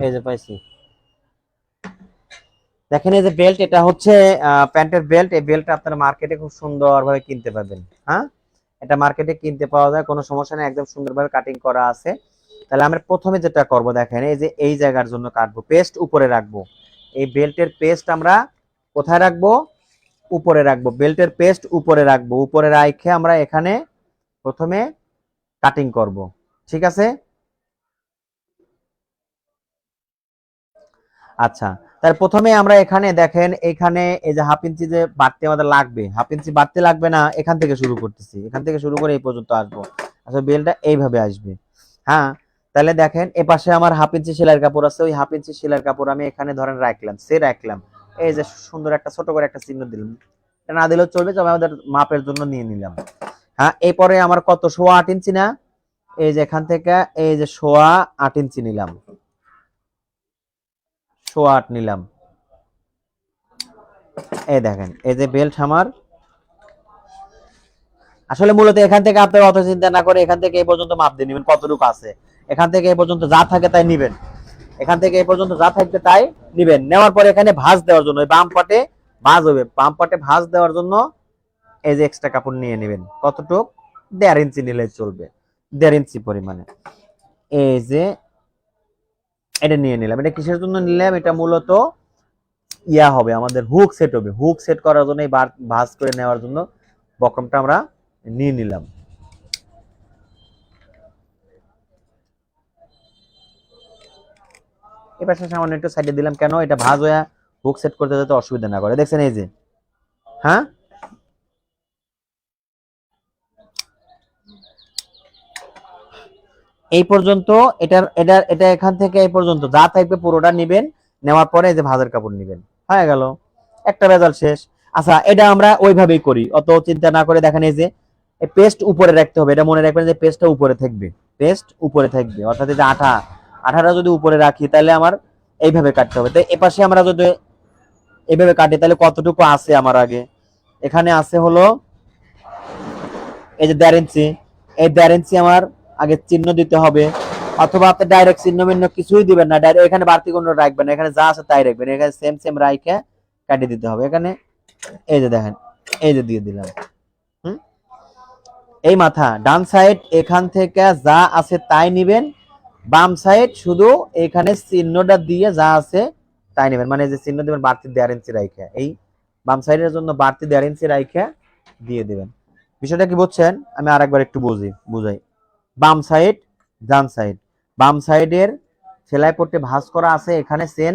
এই যে পাইছি, দেখেন এই যে বেল্ট, এটা হচ্ছে প্যান্টের বেল্ট। এই বেল্টটা আপনারা মার্কেটে খুব সুন্দরভাবে কিনতে পাবেন। হ্যাঁ, এটা মার্কেটে কিনতে পাওয়া যায়, কোনো সমস্যা নেই, একদম সুন্দরভাবে কাটিং করা আছে। তাহলে আমরা প্রথমে যেটা করব দেখেন, এই যে এই জায়গার জন্য কাটবো, পেস্ট উপরে রাখবো। এই বেল্টের পেস্ট আমরা কোথায় রাখবো? উপরে রাখবো। বেল্টের পেস্ট উপরে রাখবো, উপরে রাখে আমরা এখানে প্রথমে কাটিং করব। ঠিক আছে? আচ্ছা, তার প্রথমে আমরা এখানে দেখেন, এখানে এই যে হাফ ইঞ্চি যে বাড়তি আমাদের লাগবে, হাফ ইঞ্চি বাড়তি লাগবে না, এখান থেকে শুরু করতেছি, এখান থেকে শুরু করে এই পর্যন্ত আসবো। আচ্ছা, বেলটা এইভাবে আসবে। হ্যাঁ, তাহলে দেখেন এ পাশে আমার হাফ ইঞ্চি সেলাইয়ের কাপড় আছে, ওই হাফ ইঞ্চি সেলাইয়ের কাপড় আমি এখানে ধরেন রাখলাম, রাখলাম। এই যে সুন্দর একটা ছোট করে একটা চিহ্ন দিলাম, এটা না দিলেও চলবে, তবে আমাদের মাপের জন্য নিয়ে নিলাম। হ্যাঁ, এরপরে আমার কত? 8.5 ইঞ্চি না? এই যে এখান থেকে এই যে 8.5 ইঞ্চি নিলাম, 8.5 নিলাম। এই দেখেন এই যে বেল্ট আমার, আসলে মূলত এখান থেকে আপনারা অত চিন্তা না করে এখান থেকে এই পর্যন্ত মাপ দিয়ে নেবেন কতটুকু আছে, এখান থেকে এই পর্যন্ত যা থাকে তাই নিবেন, এখান থেকে এই পর্যন্ত যা থাকবে তাই নিবেন। নেওয়ার পরে এখানে ভাঁজ দেওয়ার জন্য বাম পাটে ভাঁজ হবে, বাম পাটে ভাঁজ দেওয়ার জন্য এই যে এক্সট্রা কাপড় নিয়ে নেবেন। কতটুকু? 1.5 ইঞ্চি নিলে চলবে, 1.5 ইঞ্চি পরিমাণে। এই যে এটা নিয়ে নিলাম। এটা কিসের জন্য নিলাম? এটা মূলত হবে, আমাদের হুক সেট হবে, হুক সেট করার জন্য ভাঁজ করে নেওয়ার জন্য বক্রমটা আমরা নিয়ে নিলাম। এই পাশে সামান্য একটু সাইডে দিলাম, কেন এটা ভাঁজ হয়ে হুক সেট করতে যাতে অসুবিধা না করে। দেখছেন এই যে, হ্যাঁ এই পর্যন্ত। এটা এখান থেকে এই পর্যন্ত যা থাকবে পুরোটা নিবেন, নেওয়ার পরে এই যে ভাঁজের কাপড় নিবেন, হয়ে গেল, একটা ভেজাল শেষ। আচ্ছা, এটা আমরা ওইভাবেই করি, অত চিন্তা না করে। দেখেন এই যে পেস্ট উপরে রাখতে হবে, এটা মনে রাখবেন যে পেস্টটা উপরে থাকবে, পেস্ট উপরে থাকবে, অর্থাৎ এই যে আঠাটা যদি উপরে রাখি তাহলে আমার এইভাবে কাটতে হবে। তো এপাশে আমরা যদি এইভাবে কাটি তাহলে কতটুকু আছে আমার আগে, এখানে আছে হলো এই যে 1.5 ইঞ্চি, এই 1.5 ইঞ্চি আমার আগে চিহ্ন দিতে হবে, অথবা আপনি ডাইরেক্ট চিহ্ন মিহ্ন কিছুই দিবেন না, ডাইরেক্ট এখানে বাড়তি কোনো রাখবেন না, এখানে যা আছে তাই রাখবেন, এখানে সেম সেম রাইখে কাটিয়ে দিতে হবে। এখানে এই যে দেখেন, এই যে দিয়ে দিলাম। হুম, এই মাথা ডান সাইড এখান থেকে যা আছে তাই নিবেন, বাম সাইড শুধু এখানে চিহ্নটা দিয়ে যা আছে তাই নেবেন, মানে যে চিহ্ন দিবেন বাড়তি 1.5 ইঞ্চি রাইখে, এই বাম সাইডের জন্য বাড়তি 1.5 ইঞ্চি রাইখে দিয়ে দিবেন। বিষয়টা কি বুঝছেন? আমি আরেকবার একটু বুঝাই। বাম সাইড, ডান সাইড, বাম সাইডের সেলাই পট্টি ভাঁজ করা আছে, এখানে চেন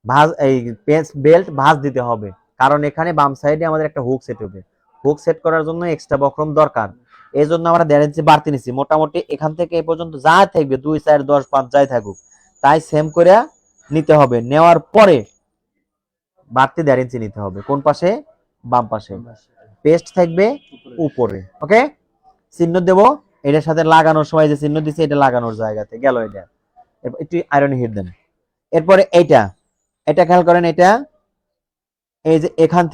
ভাঁজ, এই বেল্ট ভাঁজ দিতে হবে, কারণ এখানে বাম সাইডে আমাদের একটা হুক সেট হবে, হুক সেট করার জন্য এক্সট্রা বক্রম দরকার। এই জন্য আমরা 1.5 ইঞ্চি বাড়তি নিছি। মোটামুটি এখান থেকে এই পর্যন্ত যা থাকবে 2, 4, 10, 5 যাই থাকুক, তাই সেম করে নিতে হবে। নেওয়ার পরে বাড়তি 1.5 ইঞ্চি নিতে হবে, কোন পাশে? বাম পাশে। পেস্ট থাকবে উপরে। ওকে, চিহ্ন দেব, এটার সাথে লাগানোর সময় যে চিহ্ন দিছে এটা লাগানোর জায়গাতে গেল এটা। একটু আয়রন হিট দেন। এরপরে এইটা, এটা খেয়াল করেন, এটা এই যে এইখান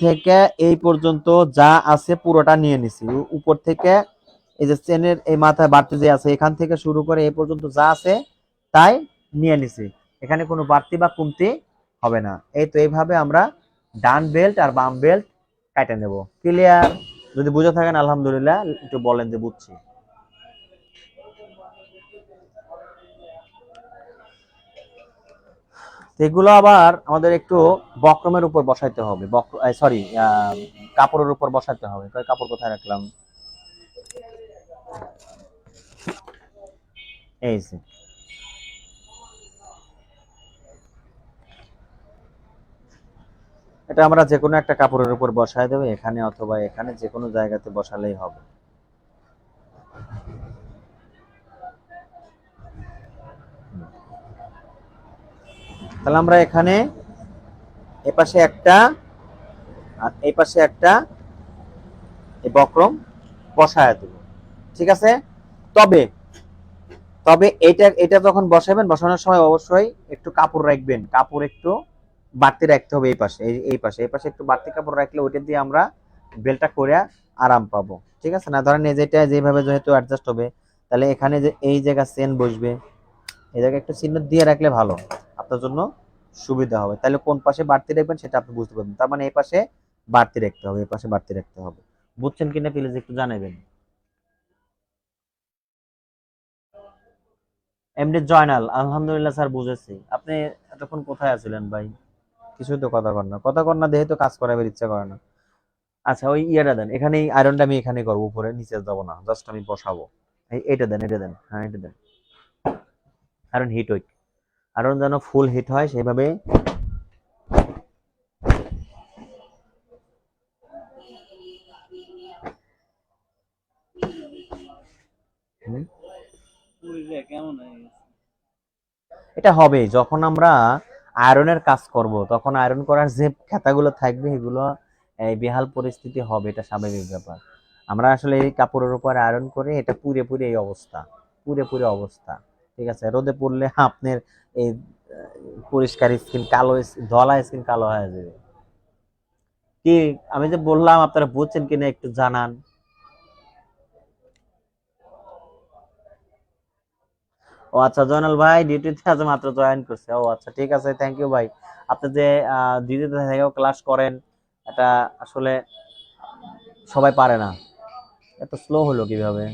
থেকে এই পর্যন্ত যা আছে পুরোটা নিয়ে নিছি, উপর থেকে এই যে চেনের এই মাথায় বাড়তি যে আছে এখান থেকে শুরু করে এই পর্যন্ত যা আছে তাই নিয়ে নিছি, এখানে কোনো বাড়তি বা কমতি হবে না। এই তো এইভাবে আমরা ডান বেল্ট আর বাম বেল্ট কাটে নেব। ক্লিয়ার? যদি বুঝে থাকেন আলহামদুলিল্লাহ, একটু বলেন যে বুঝছি। এগুলো আবার আমাদের একটু বক্রমের উপর বসাইতে হবে, সরি, কাপড়ের উপর বসাইতে হবে। কাপড় কোথায় রাখলাম? এই যে, এটা আমরা যে কোনো একটা কাপড়ের উপর বসাই দেবো, এখানে অথবা এখানে যে কোনো জায়গাতে বসালেই হবে। তাহলে আমরা এখানে এপাশে একটা আর এই পাশে একটা এই বক্রম বসায় দেব, ঠিক আছে? তবে তবে এটা এটা যখন বসাবেন, বসানোর সময় অবশ্যই একটু কাপড় রাখবেন, কাপড় একটু বাড়তি রাখতে হবে। এই পাশে একটু বাড়তি কাপড় রাখলে ওইটা দিয়ে আমরা বেলটা করে আরাম পাবো, ঠিক আছে? না ধরেন এই যেটা যেভাবে যেহেতু অ্যাডজাস্ট হবে, তাহলে এখানে যে এই জায়গা চেন বসবে, এই জায়গায় একটু চিহ্ন দিয়ে রাখলে ভালো, আপনার জন্য সুবিধা হবে। তাহলে কোন পাশে বাড়তি রাখবেন সেটা আপনি বুঝতে পারবেন। তার মানে এই পাশে বাড়তি রাখতে হবে, এই পাশে বাড়তি রাখতে হবে। বুঝছেন কিনা প্লিজ একটু জানাবেন। এমডি জয়নাল, আলহামদুলিল্লাহ স্যার, বুঝেছি। আপনি এতক্ষণ কোথায় আছিলেন ভাই? কিছুই তো কথা কর না দেহে তো কাজ করাবার ইচ্ছা করে না। আচ্ছা, ওই ইয়েটা দেন, এখানেই আয়রনটা আমি এখানে করবো, উপরে নিচে যাবো না, জাস্ট আমি বসাবো। এটা দেন, এটা দেন, হ্যাঁ এটা দেন। আয়রন হিট হই, আয়রন যেন ফুল হিট হয় সেইভাবে। এটা হবে যখন আমরা আয়রনের কাজ করব, তখন আয়রন করার যে খাতাগুলো থাকবে এগুলো এই বেহাল পরিস্থিতি হবে, এটা স্বাভাবিক ব্যাপার। আমরা আসলে এই কাপড়ের উপর আয়রন করে এটা পুরোপুরি এই অবস্থা, পুরোপুরি অবস্থা, ঠিক আছে? রোদে পড়লে আপনার এই পরিষ্কার স্কিন কালো, ধলা স্কিন কালো হয়ে যাবে। কি আমি যে বললাম আপনারা বুঝছেন কিনা একটু জানান। ও আচ্ছা, জয়নাল ভাই ডিউটিতে আজ মাত্র জয়েন করছে। ও আচ্ছা, ঠিক আছে, থ্যাংক ইউ ভাই। আপনি যে ডিউটিতে থেকেও ক্লাস করেন, এটা আসলে সবাই পারে না। এত স্লো হলো কিভাবে?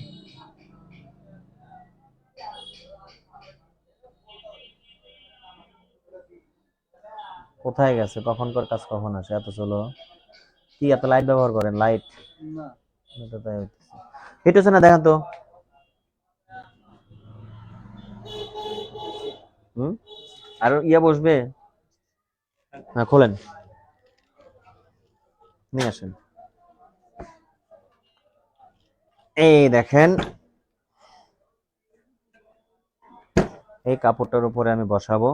কোথায় গেছে? কখনকার কাজ কখন আসে এত স্লো? কি এত লাইট ব্যবহার করেন? লাইট এটা তাই হইতেছে। হিট হচ্ছে না, দেখেন তো। হুম, আর ইয়া বসবে, হ্যাঁ খোলেন, নিয়ে আসেন। এই দেখেন, এই কাপড়টার উপরে আমি বসাবো।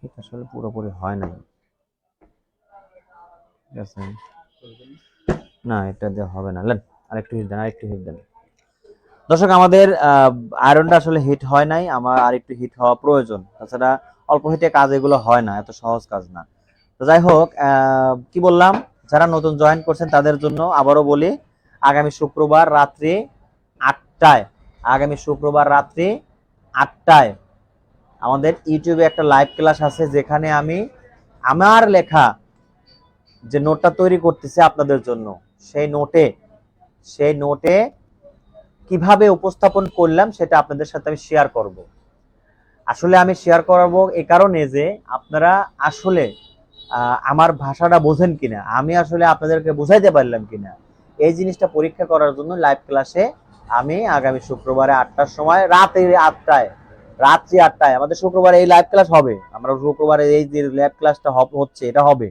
এটা আসলে পুরোপুরি হয় না, ঠিক আছে? না, এটা দিয়ে হবে না, লেন আরেকটু হিট দেন, আরেকটু হিট দেন। দর্শক, আমাদের আয়রনটা আসলে হিট হয় নাই, আমার আরেকটু হিট হওয়া প্রয়োজন। তাছাড়া অল্প হিটে কাজ এগুলো হয় না, এত সহজ কাজ না। তো যাই হোক, কি বললাম, যারা নতুন জয়েন করছেন তাদের জন্য আবারও বলি, আগামী শুক্রবার রাত্রি 8টায়, আগামী শুক্রবার রাত্রি 8টায় আমাদের ইউটিউবে একটা লাইভ ক্লাস আছে, যেখানে আমি আমার লেখা যে নোটটা তৈরি করতেছি আপনাদের জন্য, সেই নোটে সেই নোটে কিভাবে উপস্থাপন করলাম সেটা আপনাদের সাথে আমি শেয়ার করব। আসলে আমি শেয়ার করাবো এই কারণে যে আপনারা আসলে আমার ভাষাটা বোঝেন কিনা, আমি আসলে আপনাদেরকে বুঝাইতে পারলাম কিনা, এই জিনিসটা পরীক্ষা করার জন্য লাইভ ক্লাসে আমি আগামী শুক্রবারে 8টার সময়, রাত্রি 8টায় আমাদের শুক্রবারে এই লাইভ ক্লাস হবে। আমরা শুক্রবারে এই যে লাইভ ক্লাসটা হচ্ছে এটা হবে,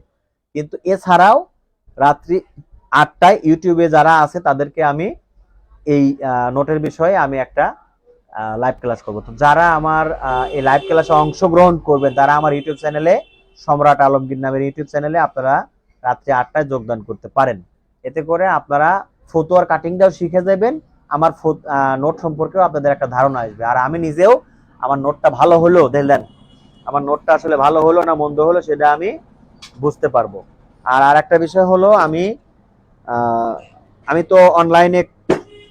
কিন্তু এছাড়াও রাত্রি 8টায় ইউটিউবে যারা আছে তাদেরকে আমি এই নোটের বিষয়ে আমি একটা লাইভ ক্লাস করবো। তো যারা আমার এই লাইভ ক্লাসে অংশগ্রহণ করবেন তারা আমার ইউটিউব চ্যানেলে, সম্রাট আলমগীর নামের ইউটিউব চ্যানেলে আপনারা রাত্রি 8টায় যোগদান করতে পারেন। এতে করে আপনারা ফটোয়ার কাটিংটাও শিখে যাবেন, আমার নোট সম্পর্কেও আপনাদের একটা ধারণা আসবে। আর আমি নিজেও আমার নোটটা ভালো হলো দেখলেন, আমার নোটটা আসলে ভালো হলো না মন্দ হলো সেটা আমি বুঝতে পারবো। আর একটা বিষয় হলো, আমি তো অনলাইনে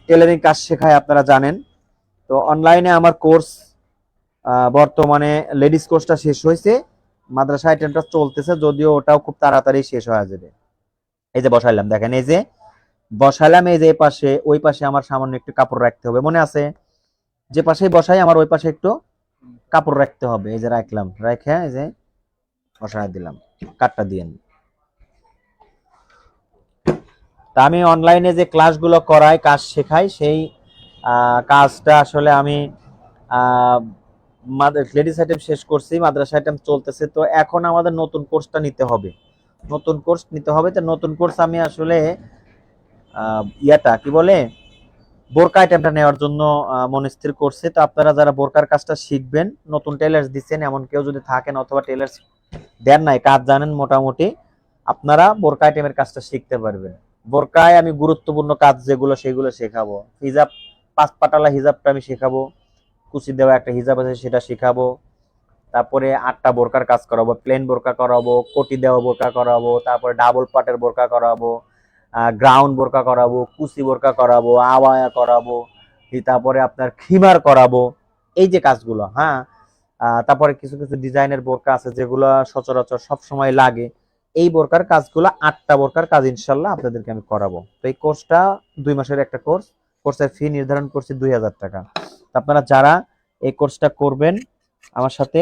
টেলারিং কাজ শেখাই, আপনারা জানেন। তো অনলাইনে আমার কোর্স বর্তমানে লেডিস কোর্সটা শেষ হয়েছে, মাদ্রাসা আইটেমটা চলতেছে, যদিও ওটাও খুব তাড়াতাড়ি শেষ হয়ে যাবে। এই যে বসাইলাম, দেখেন এই যে বসাইলাম, এই যে পাশে ওই পাশে আমার সামান্য একটু কাপড় রাখতে হবে, মনে আছে? যে পাশেই বসাই আমার ওই পাশে একটু কাপড় রাখতে হবে। এই যে রাখলাম, রেখে এই যে বসাই দিলাম, কাটটা দিয়ে। তা আমি অনলাইনে যে ক্লাসগুলো করাই, কাজ শেখাই, সেই কাজটা আসলে আমি লেডিস আইটেম শেষ করছি, মাদ্রাসা আইটেম চলতেছে। তো এখন আমাদের নতুন কোর্সটা নিতে হবে, নতুন কোর্স নিতে হবে। তো নতুন কোর্স আমি আসলে ইয়াটা কি বলে, বোরকা আইটেমটা নেওয়ার জন্য মন স্থির করছে। তো আপনারা যারা বোরকার কাজটা শিখবেন, নতুন টেলার্স দিচ্ছেন এমন কেউ যদি থাকেন, অথবা টেলার্স দেন নাই, কাজ জানেন মোটামুটি, আপনারা বোরকা আইটেমের কাজটা শিখতে পারবেন। বোরকায় আমি গুরুত্বপূর্ণ কাজ যেগুলো সেগুলো শেখাবো। হিজাব, 5 পাটালা হিজাবটা আমি শেখাবো, কুচি দেওয়া একটা হিজাব আছে সেটা শেখাবো। তারপরে 8টা বোরকার কাজ করাবো, প্লেন বোরকা করাবো, কোটি দেওয়া বোরকা করাবো, তারপরে ডাবল পাটের বোরকা করাবো, গ্রাউন্ড বোরকা করাবো, কুচি বোরকা করাবো, আওয়ায়া করাবো, তারপরে আপনার খিমার করাবো। এই যে কাজগুলো, হ্যাঁ। তারপরে কিছু কিছু ডিজাইনের বোরকা আছে যেগুলো সচরাচর সব সময় লাগে। এই বোরকার কাজগুলো, 8টা বোরকার কাজ ইনশাল্লাহ আপনাদেরকে আমি করাবো। তো এই কোর্সটা 2 মাসের একটা কোর্স, কোর্সের ফি নির্ধারণ করছি 2000 টাকা। আপনারা যারা এই কোর্সটা করবেন আমার সাথে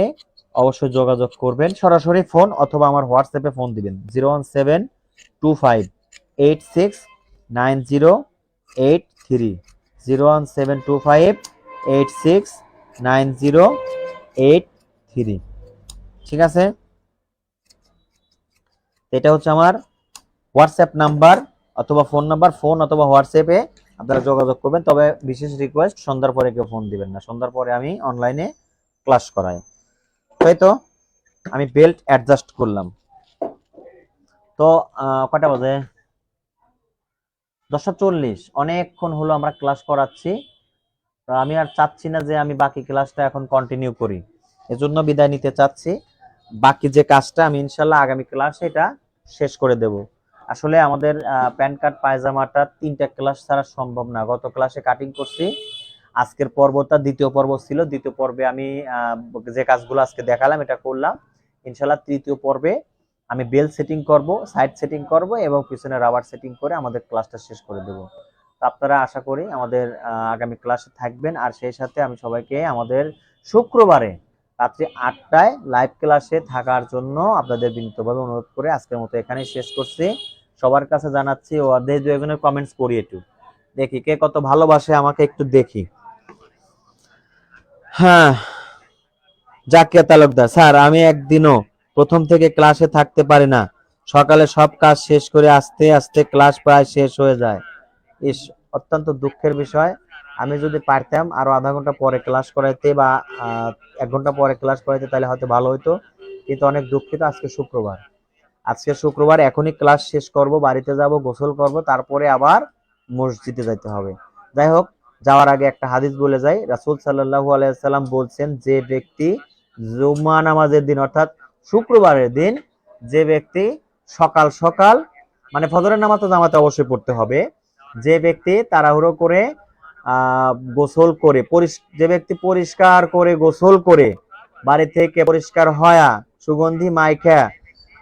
অবশ্যই যোগাযোগ করবেন, সরাসরি ফোন অথবা আমার হোয়াটসঅ্যাপে ফোন দিবেন, 01725869083, 01725869083। ঠিক আছে, এটা হচ্ছে আমার হোয়াটসঅ্যাপ নাম্বার অথবা ফোন নাম্বার। ফোন অথবা হোয়াটসঅ্যাপে আপনারা যোগাযোগ করবেন। তবে বিশেষ রিকোয়েস্ট, সন্ধ্যার পরে কেউ ফোন দিবেন না, সন্ধ্যার পরে আমি অনলাইনে ক্লাস করাই। তাই তো আমি বেল্ট অ্যাডজাস্ট করলাম। তো কটা বাজে? 10:40। অনেকক্ষণ হলো আমরা ক্লাস করাচ্ছি। তো আমি আর চাচ্ছি না যে আমি বাকি ক্লাসটা এখন কন্টিনিউ করি, এজন্য বিদায় নিতে চাচ্ছি। বাকি যে কাজটা আমি ইনশাল্লাহ আগামী ক্লাসে এটা শেষ করে দেব। আসলে আমাদের প্যান কার্ড পায়জামাটা 3টা ক্লাস ছাড়া সম্ভব না। গত ক্লাসে কাটিং করছি, আজকের পর্বটা দ্বিতীয় পর্ব ছিল। দ্বিতীয় পর্বে আমি যে কাজগুলো আজকে দেখালাম এটা করলাম। ইনশাল্লাহ তৃতীয় পর্বে আমি বেল সেটিং করব, সাইড সেটিং করব এবং পিছনে রাবার সেটিং করে আমাদের ক্লাসটা শেষ করে দেব। আপনারা আশা করি আমাদের আগামী ক্লাসে থাকবেন। আর সেই সাথে আমি সবাইকে আমাদের শুক্রবারে রাত্রি 8টায় লাইভ ক্লাসে থাকার জন্য আপনাদের বিনীতভাবে অনুরোধ করে আজকের মতো এখানেই শেষ করছি। সবার কাছে জানাচ্ছি, ও অধ্যায় 2 কমেন্টস করি একটু দেখি কে কত ভালোবাসে আমাকে, একটু দেখি। হ্যাঁ, জাকিয়া তালুকদার, স্যার আমি একদিনও প্রথম থেকে ক্লাসে থাকতে পারি না, সকালে সব কাজ শেষ করে আস্তে আস্তে ক্লাস প্রায় শেষ হয়ে যায়। ইস, অত্যন্ত দুঃখের বিষয়। আমি যদি পারতাম আরো আধা ঘন্টা পরে ক্লাস করাইতে বা 1 ঘন্টা পরে ক্লাস করাইতে তাহলে হয়তো ভালো হতো, কিন্তু অনেক দুঃখিত। আজকে শুক্রবার এখনই ক্লাস শেষ করব, বাড়িতে যাব, গোসল করব, তারপরে আবার মসজিদে যাইতে হবে। যাই হোক, যাওয়ার আগে একটা হাদিস বলে যাই। রাসূল সাল্লাল্লাহু আলাইহি সাল্লাম বলছেন, যে ব্যক্তি জুমা নামাজের দিন অর্থাৎ শুক্রবারের দিন যে ব্যক্তি সকাল সকাল, মানে ফজরের নামাজ তো জামাতে অবশ্যই পড়তে হবে, যে ব্যক্তি তাড়াহুড়ো করে গোসল করে, যে ব্যক্তি পরিষ্কার করে গোসল করে বাড়ি থেকে পরিষ্কার হয়া সুগন্ধি মাইখা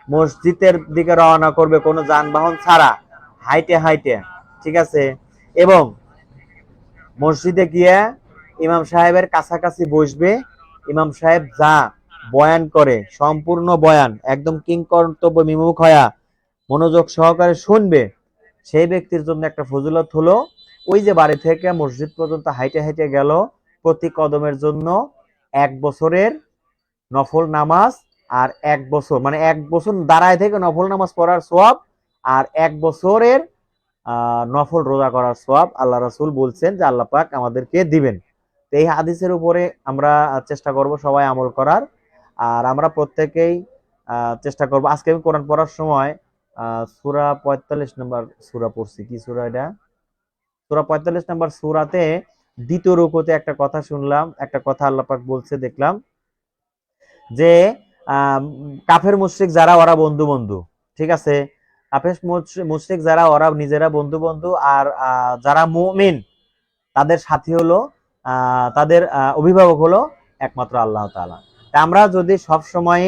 মসজিদের দিকে রওনা করবে কোনো যানবাহন ছাড়া, হাইটে হাইটে, ঠিক আছে, এবং মসজিদে গিয়ে ইমাম সাহেবের কাছাকাছি বসবে। ইমাম সাহেব যা বয়ান করে সম্পূর্ণ বয়ান একদম কিংকর্তব্য বিমুখ হয়া মনোযোগ সহকারে শুনবে, সেই ব্যক্তির জন্য একটা ফজিলত হলো ওই যে বাড়ি থেকে মসজিদ পর্যন্ত হাইটে হাইটে গেল, প্রতি কদমের জন্য 1 বছরের নফল নামাজ, আর 1 বছর মানে 1 বছর দাঁড়ায় থেকে নফল নামাজ পড়ার সওয়াব, আর 1 বছরের নফল রোজা করার সওয়াব আল্লাহ রাসূল বলছেন যে আল্লাহ পাক আমাদেরকে দিবেন। তো এই হাদিসের উপরে আমরা চেষ্টা করব সবাই আমল করার, আর আমরা প্রত্যেকেই চেষ্টা করব। আজকে আমি কোরআন পড়ার সময় সূরা 45 নম্বর সূরা পড়ছি, কি সূরা এটা, সূরা 45 নম্বর সূরাতে দ্বিতীয় রুকুতে একটা কথা শুনলাম, একটা কথা আল্লাহ পাক বলছে দেখলাম যে কাফের মুশরিক যারা ওরা বন্ধু বন্ধু, ঠিক আছে, কাফের মুশরিক যারা ওরা নিজেরা বন্ধু বন্ধু, আর যারা মুমিন তাদের সাথী হলো, তাদের অভিভাবক হলো একমাত্র আল্লাহ তাআলা। আমরা যদি সব সময়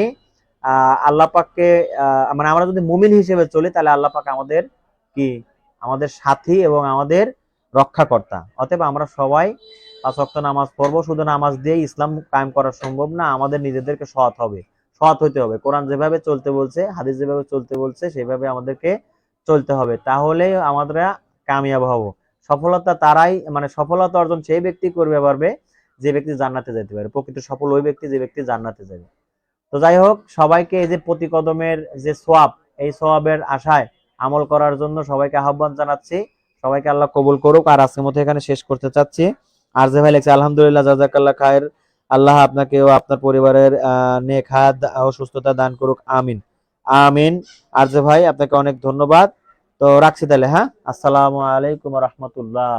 আল্লাহ পাককে মানে আমরা যদি মুমিন হিসেবে চলি, তাহলে আল্লাহ পাক আমাদের কি, আমাদের সাথী এবং আমাদের রক্ষাকর্তা। অতএব আমরা সবাই 5 ওয়াক্ত নামাজ পড়বো। শুধু নামাজ দিয়ে ইসলাম কায়েম করা সম্ভব না, আমাদের নিজেদেরকে সৎ হইতে হবে। কোরআন যেভাবে চলতে বলছে, হাদিস যেভাবে চলতে বলছে, সেভাবে আমাদেরকে চলতে হবে, তাহলে আমরা কামিয়াব হব। সফলতা তারাই, মানে সফলতা অর্জন সেই ব্যক্তি করবে পারবে যে ব্যক্তি জান্নাতে যেতে পারে। প্রকৃত সফল ওই ব্যক্তি যে ব্যক্তি জান্নাতে যাবে। তো যাই হোক, সবাইকে এই যে প্রতি কদমের যে সওয়াব, এই সওয়াবের আশায় আমল করার জন্য সবাইকে আহ্বান জানাচ্ছি। সবাইকে আল্লাহ কবুল করুক। আর আজকের মতো এখানে শেষ করতে চাচ্ছি। আর যে ভাই লেখছে আলহামদুলিল্লাহ, জাযাকাল্লাহ খায়ের, আল্লাহ আপনাকে ও আপনার পরিবারের নেক হায়াত ও সুস্থতা দান করুক, আমিন আমিন। আর যে ভাই, আপনাকে অনেক ধন্যবাদ। তো রাখছি তাহলে, হ্যাঁ, আসসালামু আলাইকুম ওয়া রাহমাতুল্লাহ।